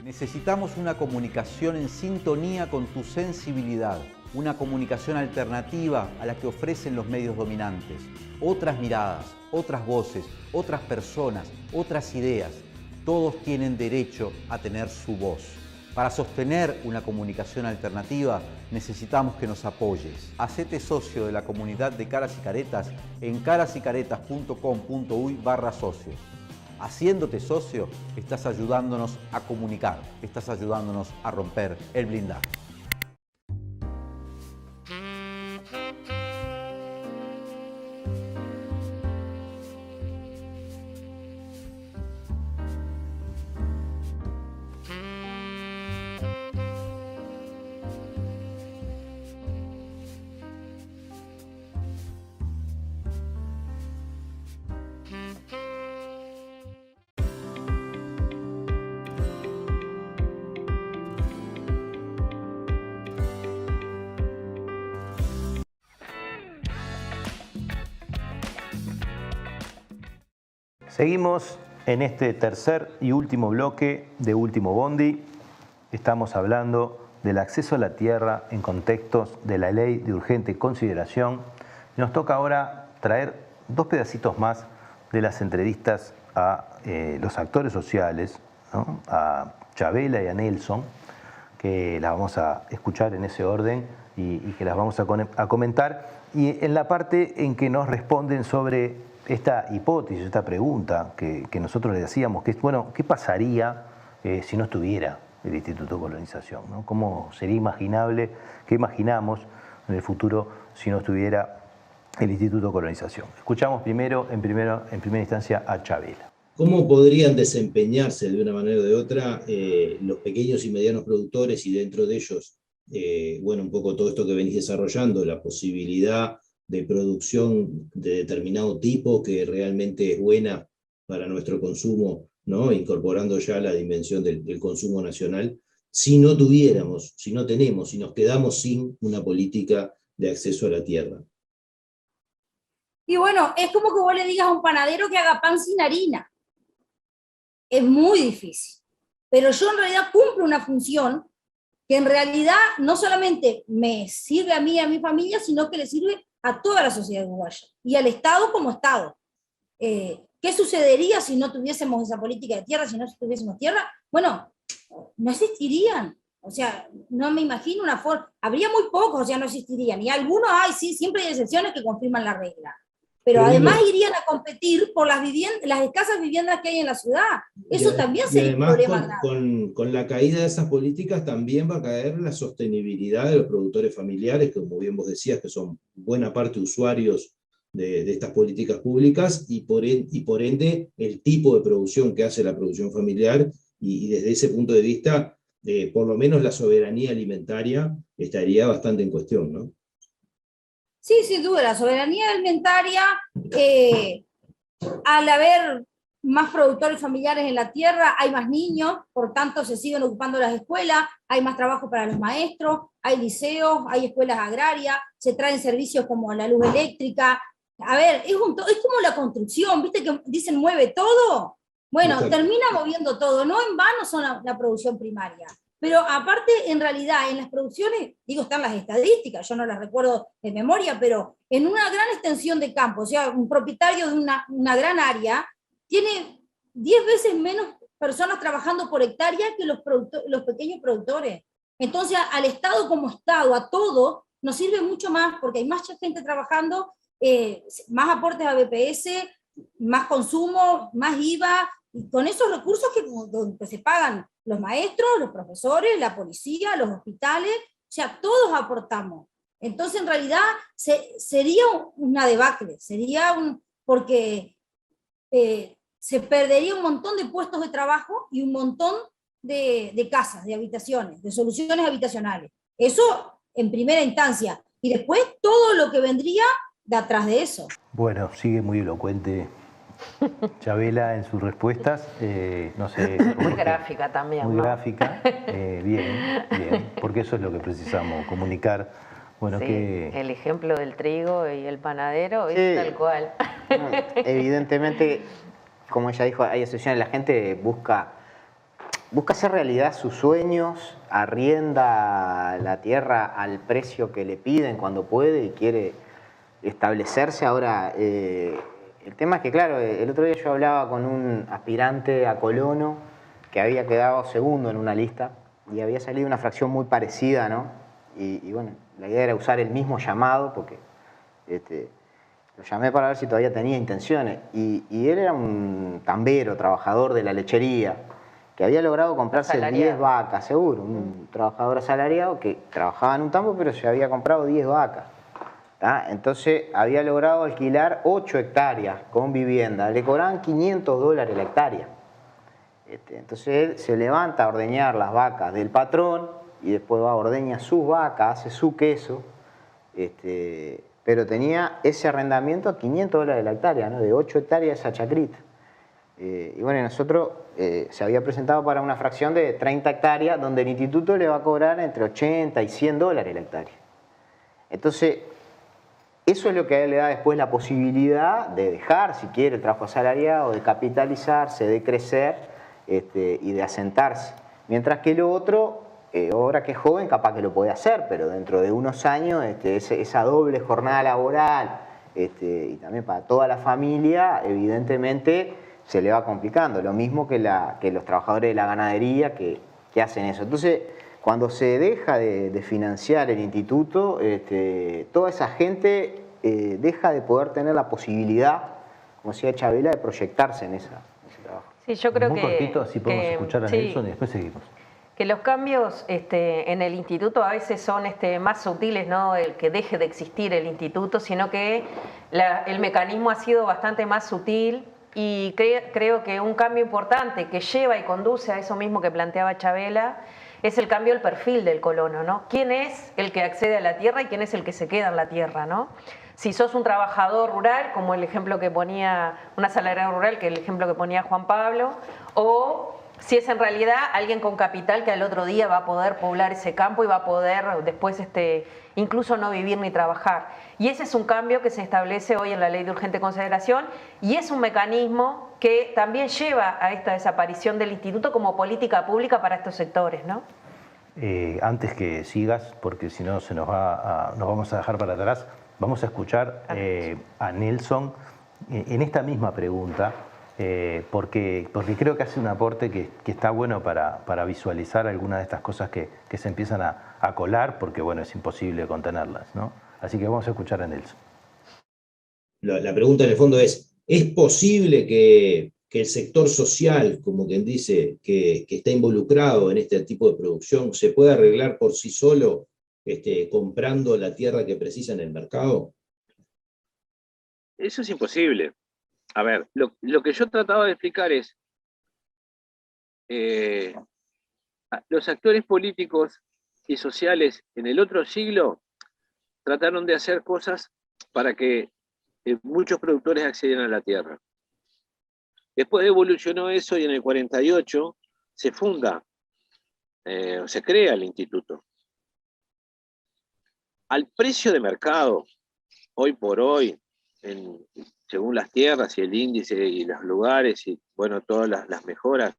Necesitamos una comunicación en sintonía con tu sensibilidad, una comunicación alternativa a la que ofrecen los medios dominantes. Otras miradas, otras voces, otras personas, otras ideas. Todos tienen derecho a tener su voz. Para sostener una comunicación alternativa necesitamos que nos apoyes. Hacete socio de la comunidad de Caras y Caretas en carasycaretas.com.uy/socio. Haciéndote socio, estás ayudándonos a comunicar, estás ayudándonos a romper el blindaje. Seguimos en este tercer y último bloque de Último Bondi. Estamos hablando del acceso a la tierra en contextos de la ley de urgente consideración. Nos toca ahora traer dos pedacitos más de las entrevistas a los actores sociales, ¿no? A Chabela y a Nelson, que las vamos a escuchar en ese orden y que las vamos a comentar. Y en la parte en que nos responden sobre esta hipótesis, esta pregunta que nosotros le hacíamos, que es, bueno, ¿qué pasaría si no estuviera el Instituto de Colonización, ¿no? ¿Cómo sería imaginable, qué imaginamos en el futuro si no estuviera el Instituto de Colonización? Escuchamos en primera instancia a Chabela. ¿Cómo podrían desempeñarse de una manera o de otra los pequeños y medianos productores y dentro de ellos, bueno, un poco todo esto que venís desarrollando, la posibilidad de producción de determinado tipo que realmente es buena para nuestro consumo, ¿no? Incorporando ya la dimensión del consumo nacional, si no tuviéramos, si no tenemos, si nos quedamos sin una política de acceso a la tierra? Y bueno, es como que vos le digas a un panadero que haga pan sin harina. Es muy difícil. Pero yo en realidad cumplo una función que en realidad no solamente me sirve a mí y a mi familia, sino que le sirve a toda la sociedad uruguaya y al Estado como Estado. ¿Qué sucedería si no tuviésemos esa política de tierra, si no tuviésemos tierra? Bueno, no existirían. O sea, no me imagino una forma. Habría muy pocos, o sea, no existirían. Y algunos hay, sí, siempre hay excepciones que confirman la regla. Pero además irían a competir por las escasas viviendas que hay en la ciudad. Eso también sería un problema grave. Con la caída de esas políticas también va a caer la sostenibilidad de los productores familiares, que como bien vos decías, que son buena parte usuarios de estas políticas públicas, y por ende el tipo de producción que hace la producción familiar, y desde ese punto de vista, por lo menos la soberanía alimentaria estaría bastante en cuestión, ¿no? Sí, sin duda, la soberanía alimentaria, al haber más productores familiares en la tierra, hay más niños, por tanto se siguen ocupando las escuelas, hay más trabajo para los maestros, hay liceos, hay escuelas agrarias, se traen servicios como la luz eléctrica. A ver, es como la construcción, ¿viste que dicen mueve todo? Bueno, Exacto. termina moviendo todo, no en vano son la producción primaria. Pero aparte, en realidad, en las producciones, digo, están las estadísticas, yo no las recuerdo de memoria, pero en una gran extensión de campo, o sea, un propietario de una gran área, tiene 10 veces menos personas trabajando por hectárea que los pequeños productores. Entonces, al Estado como Estado, a todo, nos sirve mucho más, porque hay más gente trabajando, más aportes a BPS, más consumo, más IVA, y con esos recursos que se pagan los maestros, los profesores, la policía, los hospitales, o sea, todos aportamos. Entonces, en realidad, sería una debacle, porque se perdería un montón de puestos de trabajo y un montón de casas, de habitaciones, de soluciones habitacionales. Eso en primera instancia. Y después todo lo que vendría de atrás de eso. Bueno, sigue muy elocuente Chabela en sus respuestas, no sé. Muy gráfica también. Muy ¿no? gráfica, bien, porque eso es lo que precisamos, comunicar. Bueno, sí, que... el ejemplo del trigo y el panadero Sí. es tal cual. Evidentemente, como ella dijo, hay asociaciones, la gente busca hacer realidad sus sueños, arrienda la tierra al precio que le piden cuando puede y quiere establecerse. Ahora, el tema es que, claro, el otro día yo hablaba con un aspirante a colono que había quedado segundo en una lista y había salido una fracción muy parecida, ¿no? Y bueno, la idea era usar el mismo llamado porque lo llamé para ver si todavía tenía intenciones. Y él era un tambero, trabajador de la lechería, que había logrado comprarse 10 vacas, seguro. Un trabajador asalariado que trabajaba en un tambo, pero se había comprado 10 vacas. ¿tá? Entonces había logrado alquilar 8 hectáreas con vivienda. Le cobraban $500 la hectárea. Entonces él se levanta a ordeñar las vacas del patrón y después va a ordeñar sus vacas, hace su queso. Pero tenía ese arrendamiento a $500 la hectárea, ¿no? De 8 hectáreas esa chacrita. Y bueno, nosotros se había presentado para una fracción de 30 hectáreas, donde el instituto le va a cobrar entre 80 y $100 la hectárea. Entonces, eso es lo que a él le da después la posibilidad de dejar, si quiere, el trabajo asalariado, de capitalizarse, de crecer y de asentarse. Mientras que lo otro, ahora que es joven, capaz que lo puede hacer, pero dentro de unos años esa doble jornada laboral y también para toda la familia, evidentemente se le va complicando. Lo mismo que los trabajadores de la ganadería que hacen eso. Entonces, cuando se deja de financiar el instituto, toda esa gente deja de poder tener la posibilidad, como decía Chabela, de proyectarse en ese trabajo. Sí, yo creo muy cortito, así podemos escuchar a Nelson y después seguimos. Que los cambios en el instituto a veces son más sutiles, no el que deje de existir el instituto, sino que el mecanismo ha sido bastante más sutil. Y creo que un cambio importante que lleva y conduce a eso mismo que planteaba Chabela es el cambio del perfil del colono, ¿no? ¿Quién es el que accede a la tierra y quién es el que se queda en la tierra, ¿no? Si sos un trabajador rural, como el ejemplo que ponía, un asalariado rural, que el ejemplo que ponía Juan Pablo, o si es en realidad alguien con capital que al otro día va a poder poblar ese campo y va a poder después incluso no vivir ni trabajar. Y ese es un cambio que se establece hoy en la Ley de Urgente Consideración y es un mecanismo que también lleva a esta desaparición del instituto como política pública para estos sectores, ¿no? Antes que sigas, porque si no nos vamos a dejar para atrás, vamos a escuchar a Nelson en esta misma pregunta, porque creo que hace un aporte que está bueno para visualizar algunas de estas cosas que se empiezan a colar, porque bueno, es imposible contenerlas, ¿no? Así que vamos a escuchar a Nelson. La pregunta en el fondo es posible que el sector social, como quien dice, que está involucrado en este tipo de producción, se pueda arreglar por sí solo comprando la tierra que precisa en el mercado? Eso es imposible. A ver, lo que yo trataba de explicar es, los actores políticos y sociales en el otro siglo trataron de hacer cosas para que muchos productores accedieran a la tierra. Después evolucionó eso y en el 48 se funda, se crea el instituto. Al precio de mercado, hoy por hoy, según las tierras y el índice y los lugares y bueno, todas las mejoras,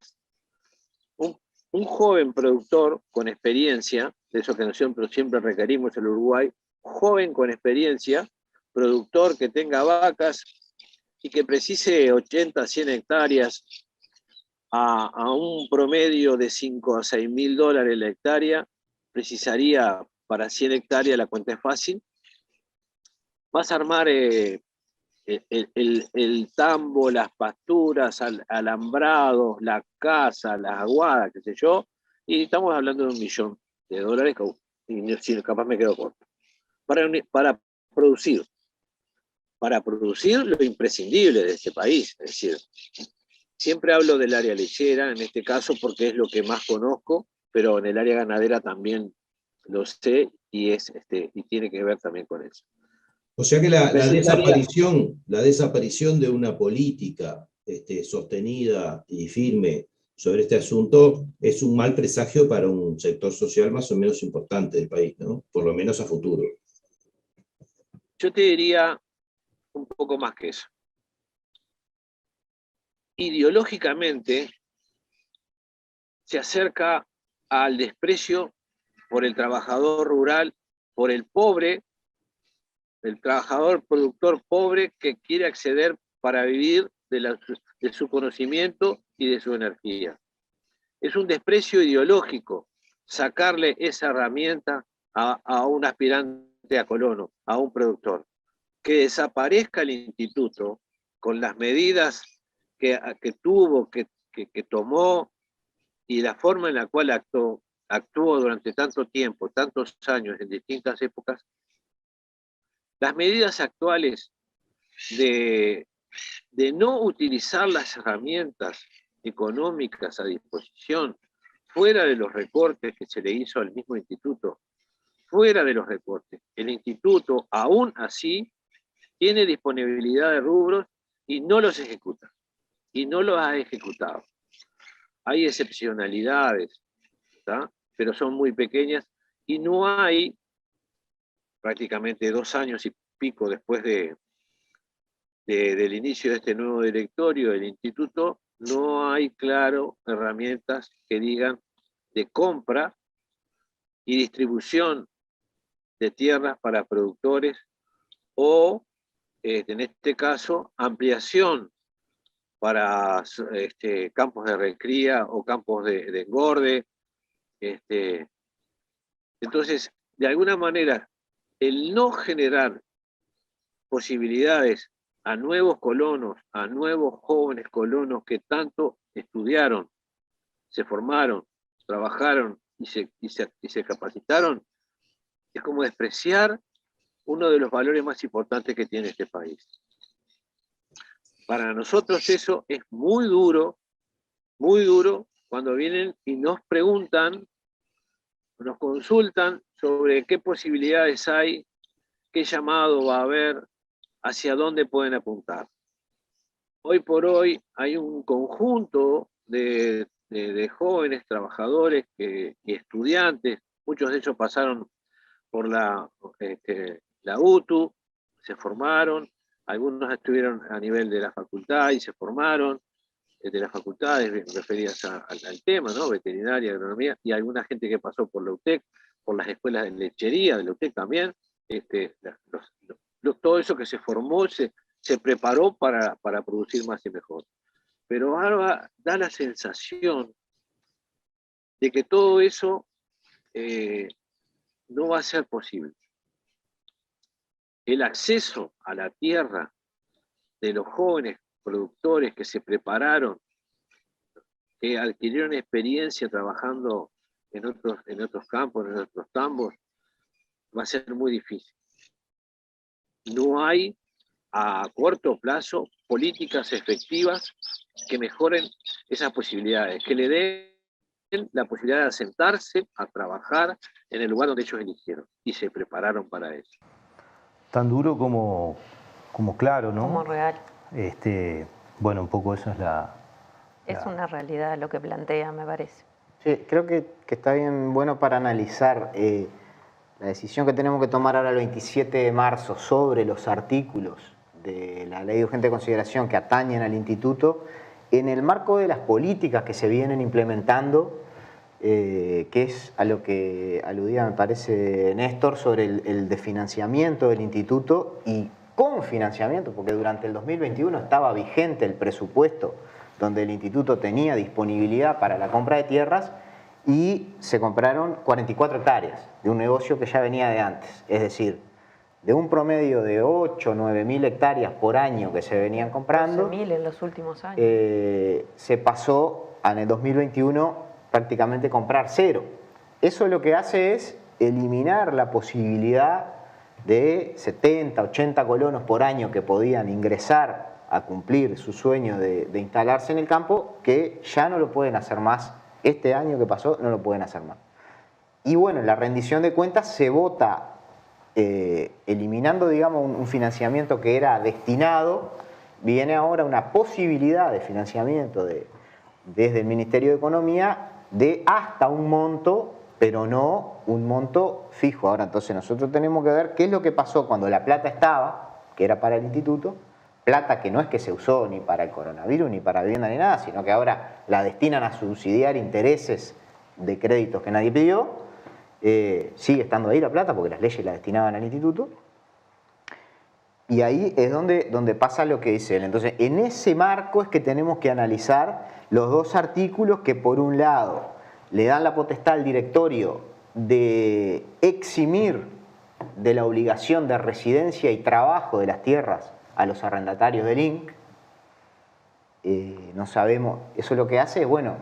un joven productor con experiencia, de eso que nosotros siempre requerimos en Uruguay, joven con experiencia, productor que tenga vacas y que precise 80, 100 hectáreas a un promedio de 5 a 6 mil dólares la hectárea, precisaría para 100 hectáreas, la cuenta es fácil, vas a armar el tambo, las pasturas, alambrados, la casa, las aguadas, qué sé yo, y estamos hablando de $1.000.000, y si capaz me quedo corto. Para producir lo imprescindible de este país, es decir, siempre hablo del área lechera, en este caso porque es lo que más conozco, pero en el área ganadera también lo sé y tiene que ver también con eso. O sea que la desaparición de una política sostenida y firme sobre este asunto es un mal presagio para un sector social más o menos importante del país, ¿no? Por lo menos a futuro. Yo te diría un poco más que eso. Ideológicamente se acerca al desprecio por el trabajador rural, por el pobre, el trabajador productor pobre que quiere acceder para vivir de su conocimiento y de su energía. Es un desprecio ideológico sacarle esa herramienta a un aspirante a colono, a un productor. Que desaparezca el instituto con las medidas que tuvo, que tomó y la forma en la cual actuó durante tanto tiempo, tantos años, en distintas épocas. Las medidas actuales de no utilizar las herramientas económicas a disposición, fuera de los recortes que se le hizo al mismo instituto, fuera de los recortes. El instituto, aún así, tiene disponibilidad de rubros y no los ejecuta, y no los ha ejecutado. Hay excepcionalidades, ¿tá? Pero son muy pequeñas y no hay, prácticamente 2 años y pico después del inicio de este nuevo directorio del instituto, no hay, claro, herramientas que digan de compra y distribución de tierras para productores o, en este caso, ampliación para campos de recría o campos de engorde. Entonces, de alguna manera, el no generar posibilidades a nuevos colonos, a nuevos jóvenes colonos que tanto estudiaron, se formaron, trabajaron y se capacitaron, es como despreciar uno de los valores más importantes que tiene este país. Para nosotros eso es muy duro cuando vienen y nos preguntan, nos consultan sobre qué posibilidades hay, qué llamado va a haber, hacia dónde pueden apuntar. Hoy por hoy hay un conjunto de jóvenes trabajadores y estudiantes, muchos de ellos pasaron por la UTU, se formaron, algunos estuvieron a nivel de la facultad y se formaron, de las facultades referidas al tema, ¿no? Veterinaria, agronomía, y alguna gente que pasó por la UTEC, por las escuelas de lechería de la UTEC también, todo eso que se formó, se preparó para producir más y mejor. Pero ahora da la sensación de que todo eso no va a ser posible. El acceso a la tierra de los jóvenes productores que se prepararon, que adquirieron experiencia trabajando en otros campos, en otros tambos, va a ser muy difícil. No hay a corto plazo políticas efectivas que mejoren esas posibilidades, que le den la posibilidad de asentarse a trabajar en el lugar donde ellos eligieron y se prepararon para eso. Tan duro como claro, ¿no? Como real. Bueno, un poco eso es Es una realidad lo que plantea, me parece. Sí, creo que está bien bueno para analizar la decisión que tenemos que tomar ahora el 27 de marzo sobre los artículos de la Ley de Urgente Consideración que atañen al Instituto en el marco de las políticas que se vienen implementando, que es a lo que aludía, me parece, Néstor, sobre el desfinanciamiento del Instituto y con financiamiento, porque durante el 2021 estaba vigente el presupuesto donde el Instituto tenía disponibilidad para la compra de tierras y se compraron 44 hectáreas de un negocio que ya venía de antes. Es decir, de un promedio de 8 o 9 mil hectáreas por año que se venían comprando, 12.000 en los últimos años. Se pasó en el 2021 prácticamente comprar 0. Eso lo que hace es eliminar la posibilidad de 70, 80 colonos por año que podían ingresar a cumplir su sueño de instalarse en el campo, que ya no lo pueden hacer más. Este año que pasó no lo pueden hacer más. Y bueno, la rendición de cuentas se vota eliminando, digamos, un financiamiento que era destinado. Viene ahora una posibilidad de financiamiento desde el Ministerio de Economía de hasta un monto, pero no un monto fijo. Ahora, entonces nosotros tenemos que ver qué es lo que pasó cuando la plata estaba, que era para el instituto, plata que no es que se usó ni para el coronavirus, ni para vivienda, ni nada, sino que ahora la destinan a subsidiar intereses de créditos que nadie pidió. Sigue estando ahí la plata porque las leyes la destinaban al instituto. Y ahí es donde pasa lo que dice él. Entonces, en ese marco es que tenemos que analizar los dos artículos que, por un lado, le dan la potestad al directorio de eximir de la obligación de residencia y trabajo de las tierras a los arrendatarios del INC. No sabemos, eso lo que hace es, bueno,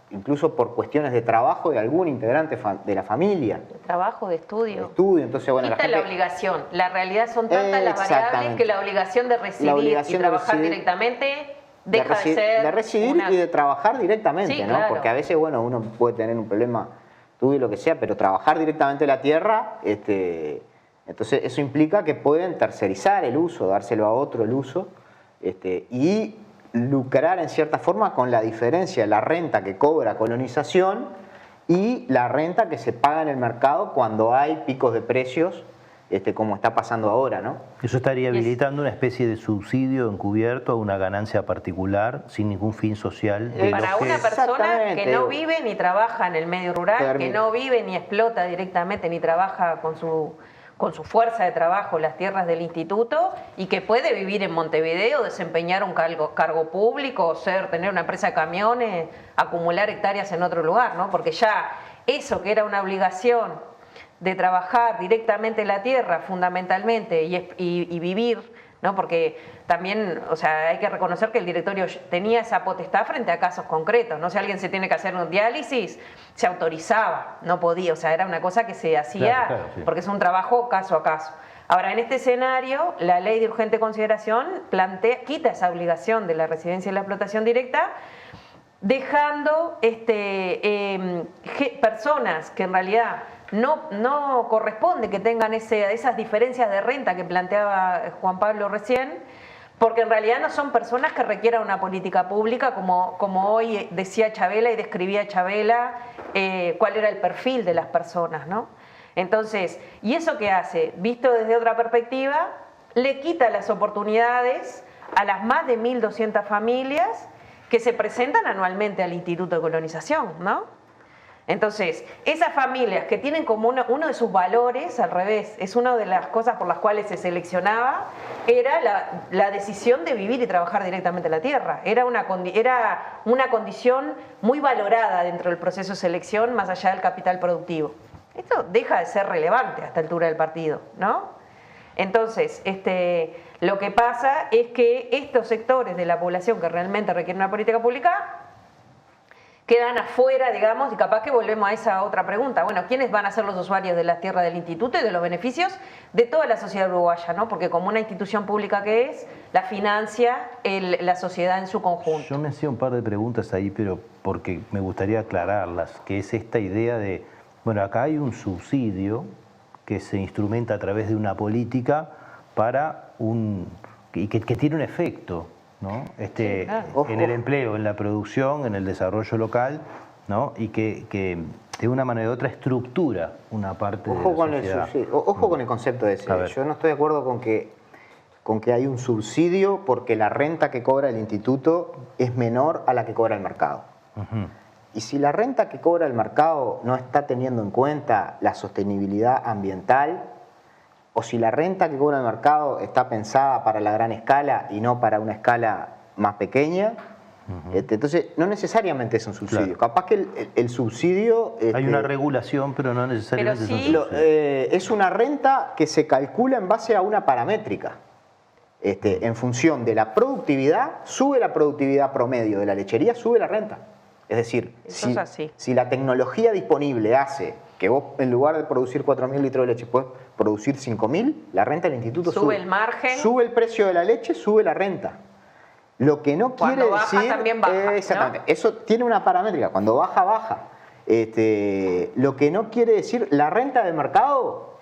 incluso por cuestiones de trabajo de algún integrante de la familia. De trabajo, de estudio. De estudio, entonces, bueno, Quita la obligación. La realidad son tantas las variables que la obligación de residir y trabajar directamente deja de ser... De residir y de trabajar directamente, sí, ¿no? Claro. Porque a veces, bueno, uno puede tener un problema, tuyo y lo que sea, pero trabajar directamente la tierra, entonces eso implica que pueden tercerizar el uso, dárselo a otro el uso, y lucrar en cierta forma con la diferencia de la renta que cobra colonización y la renta que se paga en el mercado cuando hay picos de precios, como está pasando ahora, ¿no? Eso estaría habilitando una especie de subsidio encubierto a una ganancia particular sin ningún fin social. Para una persona que no vive ni trabaja en el medio rural, que no vive ni explota directamente ni trabaja con su fuerza de trabajo las tierras del instituto y que puede vivir en Montevideo, desempeñar un cargo público, tener una empresa de camiones, acumular hectáreas en otro lugar, ¿no? Porque ya eso que era una obligación de trabajar directamente la tierra fundamentalmente y vivir, ¿no? Porque también, o sea, hay que reconocer que el directorio tenía esa potestad frente a casos concretos, ¿no? Si alguien se tiene que hacer un diálisis, se autorizaba, no podía, o sea, era una cosa que se hacía sí. Porque es un trabajo caso a caso. Ahora, en este escenario, la ley de urgente consideración quita esa obligación de la residencia y la explotación directa, dejando personas que en realidad no corresponde que tengan esas diferencias de renta que planteaba Juan Pablo recién, porque en realidad no son personas que requieran una política pública, como hoy decía Chabela y describía Chabela cuál era el perfil de las personas, ¿no? Entonces, ¿y eso qué hace? Visto desde otra perspectiva, le quita las oportunidades a las más de 1.200 familias que se presentan anualmente al Instituto de Colonización, ¿no? Entonces, esas familias que tienen como uno de sus valores, al revés, es una de las cosas por las cuales se seleccionaba, era la decisión de vivir y trabajar directamente la tierra. Era una condición muy valorada dentro del proceso de selección, más allá del capital productivo. Esto deja de ser relevante a esta altura del partido, ¿no? Entonces, lo que pasa es que estos sectores de la población que realmente requieren una política pública quedan afuera, digamos, y capaz que volvemos a esa otra pregunta. Bueno, ¿quiénes van a ser los usuarios de las tierras del instituto y de los beneficios de toda la sociedad uruguaya, ¿no? Porque como una institución pública que es, la financia la sociedad en su conjunto. Yo me hacía un par de preguntas ahí, pero porque me gustaría aclararlas, que es esta idea de, bueno, acá hay un subsidio que se instrumenta a través de una política para y que tiene un efecto, ¿no? Sí, claro. En el empleo, en la producción, en el desarrollo local, ¿no? Y que de una manera u otra estructura una parte de la sociedad. Ojo con el concepto ese. Yo no estoy de acuerdo con que hay un subsidio porque la renta que cobra el instituto es menor a la que cobra el mercado. Y si la renta que cobra el mercado no está teniendo en cuenta la sostenibilidad ambiental, o si la renta que cobra el mercado está pensada para la gran escala y no para una escala más pequeña, entonces no necesariamente es un subsidio. Claro. Capaz que el subsidio... Hay una regulación, pero no necesariamente Pero sí, es un subsidio. Es una renta que se calcula en base a una paramétrica. En función de la productividad, sube la productividad promedio de la lechería, sube la renta. Es decir, Eso es así. si la tecnología disponible hace que vos en lugar de producir 4.000 litros de leche puedes producir 5.000, la renta del instituto sube. Sube el margen. Sube el precio de la leche, sube la renta. Lo que no quiere Cuando baja, decir... también baja, exactamente. ¿no? Eso tiene una paramétrica. Cuando baja, baja. Lo que no quiere decir... La renta de mercado,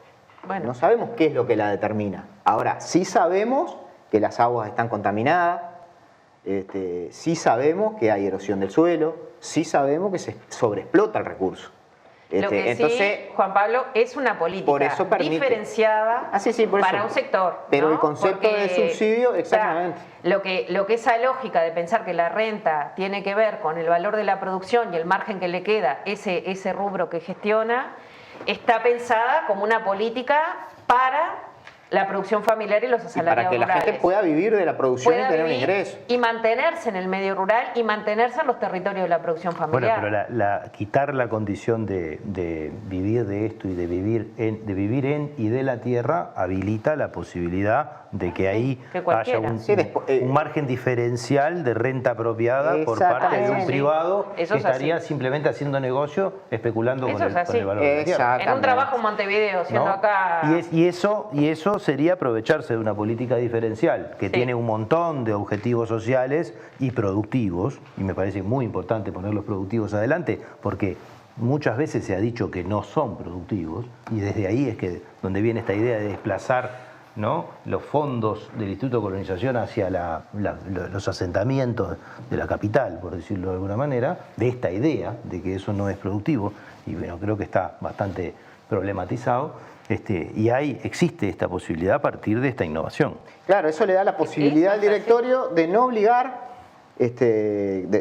Bueno. no sabemos qué es lo que la determina. Ahora, sí sabemos que las aguas están contaminadas, sí sabemos que hay erosión del suelo, sí sabemos que se sobreexplota el recurso. Lo que entonces, sí, Juan Pablo, es una política por eso permite. diferenciada Por para eso. un sector. Pero ¿no? el concepto Porque, de subsidio, exactamente. o sea, lo que esa lógica de pensar que la renta tiene que ver con el valor de la producción y el margen que le queda, ese rubro que gestiona, está pensada como una política para la producción familiar y los y asalariados para que la rurales. gente pueda vivir de la producción Pueda y tener un vivir ingreso. y mantenerse en el medio rural y mantenerse en los territorios de la producción Bueno, familiar. pero quitar la condición de vivir de esto y de vivir en y de la tierra habilita la posibilidad de que ahí que haya cualquiera. un margen diferencial de renta apropiada por parte de un Exactamente. privado Eso que es estaría así. simplemente haciendo negocio, especulando Eso con es el así. valor de la tierra. En un trabajo en Montevideo, siendo ¿No? acá... Y eso sería aprovecharse de una política diferencial que tiene un montón de objetivos sociales y productivos, y me parece muy importante poner los productivos adelante, porque muchas veces se ha dicho que no son productivos, y desde ahí es que donde viene esta idea de desplazar, ¿no?, los fondos del Instituto de Colonización hacia los asentamientos de la capital, por decirlo de alguna manera, de esta idea de que eso no es productivo, y bueno, creo que está bastante problematizado. Y existe esta posibilidad a partir de esta innovación. Claro, eso le da la posibilidad al directorio de no obligar,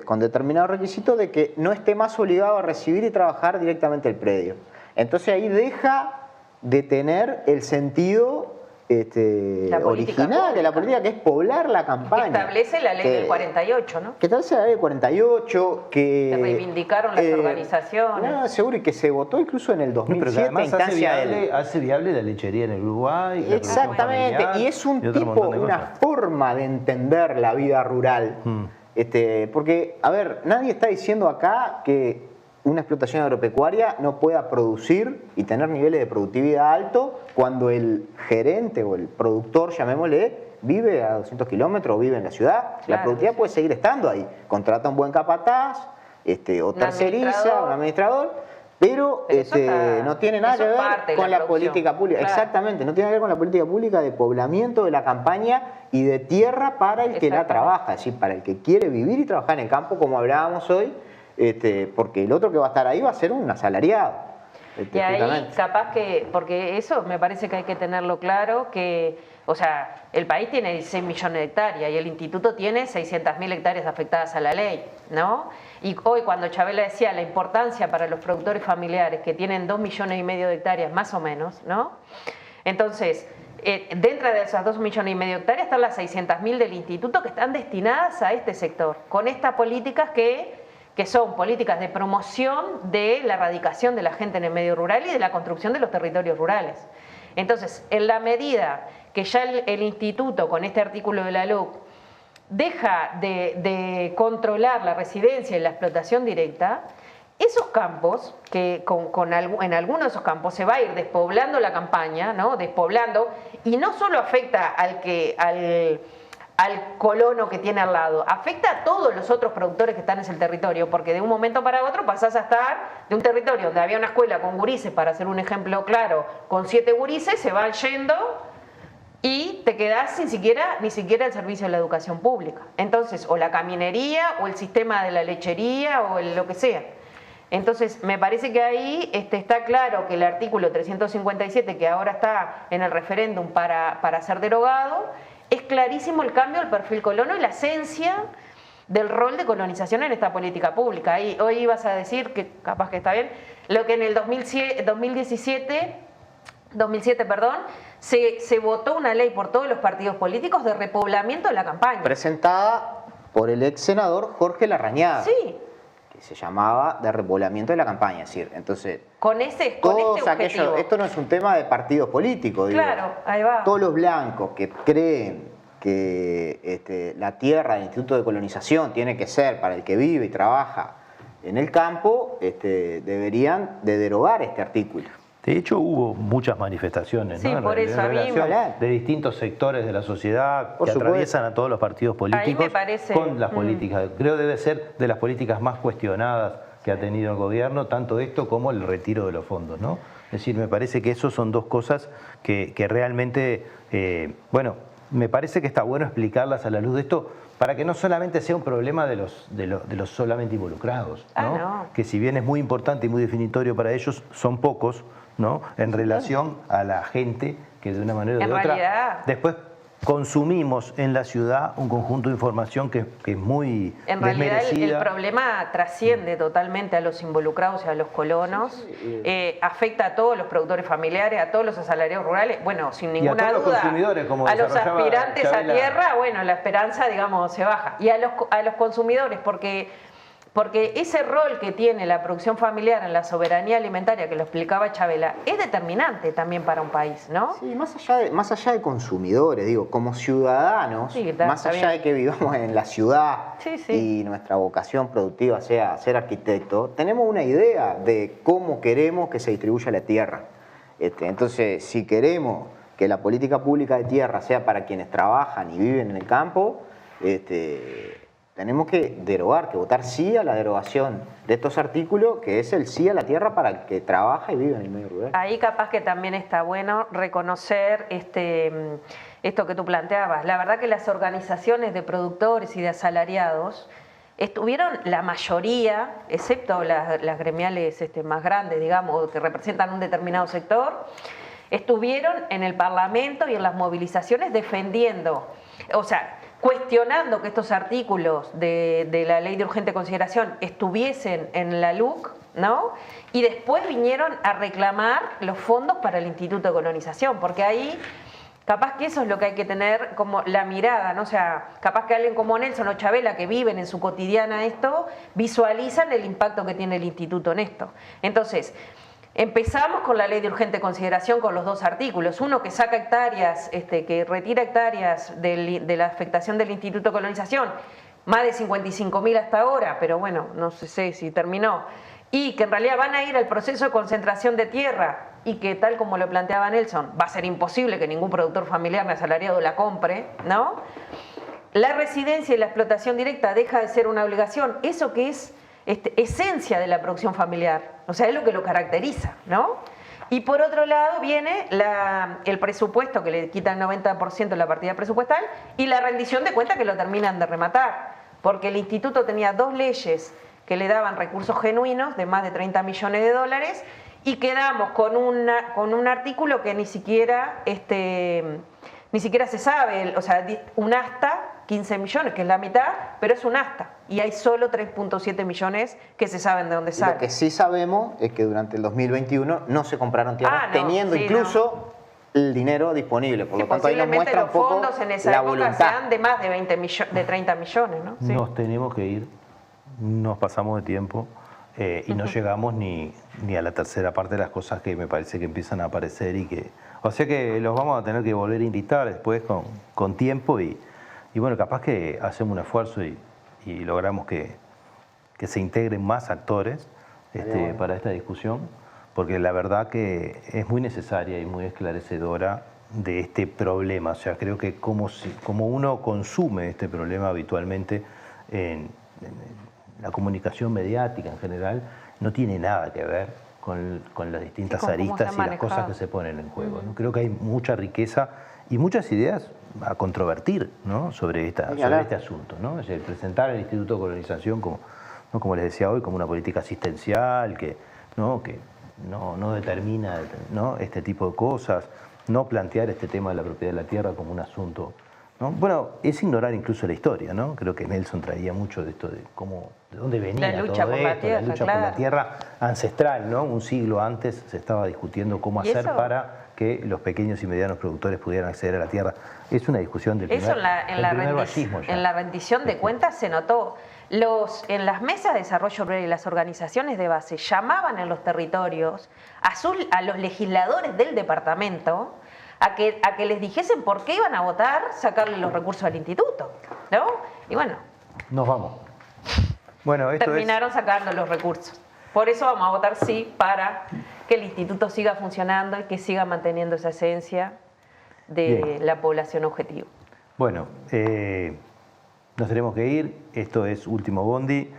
con determinado requisito, de que no esté más obligado a recibir y trabajar directamente el predio. Entonces ahí deja de tener el sentido original de la política, que es poblar la campaña. Que establece la ley del 48, ¿no? Que establece la ley del 48, Que reivindicaron las organizaciones. No, seguro, y que se votó incluso en el 2007 pero que además a instancia hace viable la lechería en el Uruguay. Exactamente, y es un tipo, una forma de entender la vida rural. Porque, a ver, nadie está diciendo acá que una explotación agropecuaria no pueda producir y tener niveles de productividad altos cuando el gerente o el productor, llamémosle, vive a 200 kilómetros o vive en la ciudad. Claro, la productividad puede seguir estando ahí. Contrata un buen capataz, o terceriza, un administrador, pero no tiene nada que ver con la política pública. Claro. Exactamente, no tiene que ver con la política pública de poblamiento de la campaña y de tierra para el que la trabaja, es decir, para el que quiere vivir y trabajar en el campo, como hablábamos hoy, porque el otro que va a estar ahí va a ser un asalariado. Y ahí capaz que, porque eso me parece que hay que tenerlo claro, que, o sea, el país tiene 16 millones de hectáreas y el instituto tiene 600.000 hectáreas afectadas a la ley, ¿no? Y hoy cuando Chabela decía la importancia para los productores familiares que tienen 2,5 millones de hectáreas más o menos, ¿no? Entonces, dentro de esas 2,5 millones de hectáreas están las 600.000 del instituto que están destinadas a este sector, con estas políticas que son políticas de promoción de la erradicación de la gente en el medio rural y de la construcción de los territorios rurales. Entonces, en la medida que ya el instituto, con este artículo de la LUC, deja de controlar la residencia y la explotación directa, esos campos, que en algunos de esos campos se va a ir despoblando la campaña, ¿no? Despoblando, y no solo afecta al colono que tiene al lado, afecta a todos los otros productores que están en ese territorio, porque de un momento para otro pasás a estar de un territorio donde había una escuela con gurises, para hacer un ejemplo claro, con 7 gurises, se van yendo y te quedás ni siquiera el servicio de la educación pública. Entonces, o la caminería, o el sistema de la lechería, o lo que sea. Entonces, me parece que ahí está claro que el artículo 357, que ahora está en el referéndum para ser derogado, es clarísimo el cambio del perfil colono y la esencia del rol de colonización en esta política pública. Ahí, hoy ibas a decir, que capaz que está bien, lo que en el 2007, se votó una ley por todos los partidos políticos de repoblamiento de la campaña. Presentada por el ex senador Jorge Larrañaga. Sí. Que se llamaba de repoblamiento de la campaña. Es decir, entonces, con este objetivo. Esto no es un tema de partidos políticos. Claro, digo. ahí va. Todos los blancos que creen que la tierra del Instituto de Colonización tiene que ser para el que vive y trabaja en el campo, deberían de derogar este artículo. De hecho, hubo muchas manifestaciones, sí, ¿no? por eso, de distintos sectores de la sociedad que atraviesan a todos los partidos políticos con las políticas. Creo que debe ser de las políticas más cuestionadas que ha tenido el gobierno, tanto esto como el retiro de los fondos, ¿no? Es decir, me parece que eso son dos cosas que realmente, bueno, me parece que está bueno explicarlas a la luz de esto para que no solamente sea un problema de los solamente involucrados, ¿no? No. Que si bien es muy importante y muy definitorio para ellos, son pocos, ¿no? En relación a la gente que de una manera o de otra después consumimos en la ciudad un conjunto de información que es muy en realidad desmerecida. el problema trasciende totalmente a los involucrados y a los colonos, afecta a todos los productores familiares, a todos los asalariados rurales, bueno, sin ninguna duda, los consumidores, como a los desarrollaba aspirantes Chabela. a tierra, bueno, la esperanza, digamos, se baja. Y a los consumidores, porque ese rol que tiene la producción familiar en la soberanía alimentaria, que lo explicaba Chabela, es determinante también para un país, ¿no? Sí, más allá de consumidores, digo, como ciudadanos, más allá de que vivamos en la ciudad y nuestra vocación productiva sea ser arquitecto, tenemos una idea de cómo queremos que se distribuya la tierra. Entonces, si queremos que la política pública de tierra sea para quienes trabajan y viven en el campo, tenemos que derogar, que votar sí a la derogación de estos artículos, que es el sí a la tierra para el que trabaja y vive en el medio rural. Ahí capaz que también está bueno reconocer esto que tú planteabas. La verdad que las organizaciones de productores y de asalariados estuvieron la mayoría, excepto las gremiales más grandes, digamos, que representan un determinado sector, estuvieron en el Parlamento y en las movilizaciones defendiendo, o sea, cuestionando que estos artículos de la ley de urgente consideración estuviesen en la LUC, ¿no? Y después vinieron a reclamar los fondos para el Instituto de Colonización, porque ahí capaz que eso es lo que hay que tener como la mirada, ¿no? O sea, capaz que alguien como Nelson o Chabela, que viven en su cotidiana esto, visualizan el impacto que tiene el instituto en esto. Entonces, empezamos con la ley de urgente consideración con los dos artículos. Uno que saca hectáreas, que retira hectáreas de la afectación del Instituto de Colonización, más de 55.000 hasta ahora, pero bueno, no sé si terminó. Y que en realidad van a ir al proceso de concentración de tierra y que, tal como lo planteaba Nelson, va a ser imposible que ningún productor familiar ni asalariado la compre, ¿no? La residencia y la explotación directa deja de ser una obligación. Eso que es esencia de la producción familiar, o sea, es lo que lo caracteriza, ¿no? Y por otro lado viene el presupuesto que le quita el 90% de la partida presupuestal y la rendición de cuentas que lo terminan de rematar, porque el instituto tenía dos leyes que le daban recursos genuinos de más de 30 millones de dólares y quedamos con un artículo que ni siquiera se sabe, o sea, un asta, 15 millones, que es la mitad, pero es un asta. Y hay solo 3.7 millones que se saben de dónde salen. Lo que sí sabemos es que durante el 2021 no se compraron tierras, teniendo incluso el dinero disponible. Por lo tanto, ahí nos muestra un poco fondos en esa la época voluntad. sean de más de 30 millones, ¿no? Sí. Nos tenemos que ir, nos pasamos de tiempo y no llegamos ni a la tercera parte de las cosas que me parece que empiezan a aparecer y que... O sea que los vamos a tener que volver a invitar después con tiempo y bueno, capaz que hacemos un esfuerzo y logramos que se integren más actores para esta discusión, porque la verdad que es muy necesaria y muy esclarecedora de este problema. O sea, creo que como uno consume este problema habitualmente en la comunicación mediática en general, no tiene nada que ver con las distintas aristas y las cosas que se ponen en juego, ¿no? Creo que hay mucha riqueza y muchas ideas a controvertir, ¿no? sobre este asunto, ¿no? Es decir, presentar el Instituto de Colonización como, ¿no? como les decía hoy, como una política asistencial que no determina, ¿no? este tipo de cosas, no plantear este tema de la propiedad de la tierra como un asunto, ¿no? Bueno, es ignorar incluso la historia, ¿no? Creo que Nelson traía mucho de esto de dónde venía la lucha todo por esto, la tierra, la lucha por la tierra ancestral, ¿no? Un siglo antes se estaba discutiendo cómo hacer para que los pequeños y medianos productores pudieran acceder a la tierra. Es una discusión del primer, fascismo ya. En la rendición de cuentas se notó. En las mesas de desarrollo rural y las organizaciones de base llamaban en los territorios a los legisladores del departamento a que les dijesen por qué iban a votar sacarle los recursos al instituto, ¿no? Y bueno. Nos vamos. Bueno, terminaron sacando los recursos. Por eso vamos a votar sí para que el instituto siga funcionando y que siga manteniendo esa esencia de la población objetivo. Bueno, nos tenemos que ir. Esto es Último Bondi.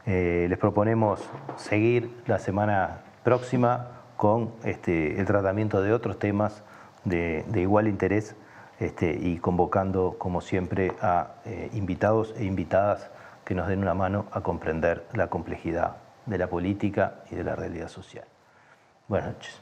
Les proponemos seguir la semana próxima con el tratamiento de otros temas de igual interés y convocando, como siempre, a invitados e invitadas que nos den una mano a comprender la complejidad de la política y de la realidad social. Buenas noches.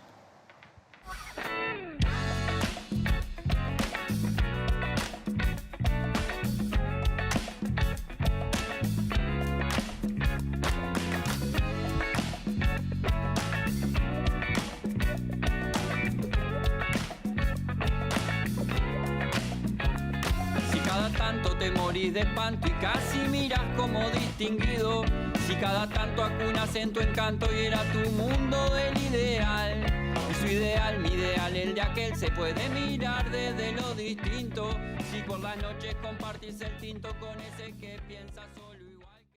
Te morís de espanto y casi miras como distinguido. Si cada tanto acunas en tu encanto y era tu mundo el ideal. Y su ideal, mi ideal, el de aquel se puede mirar desde lo distinto. Si por las noches compartís el tinto con ese que piensas hoy.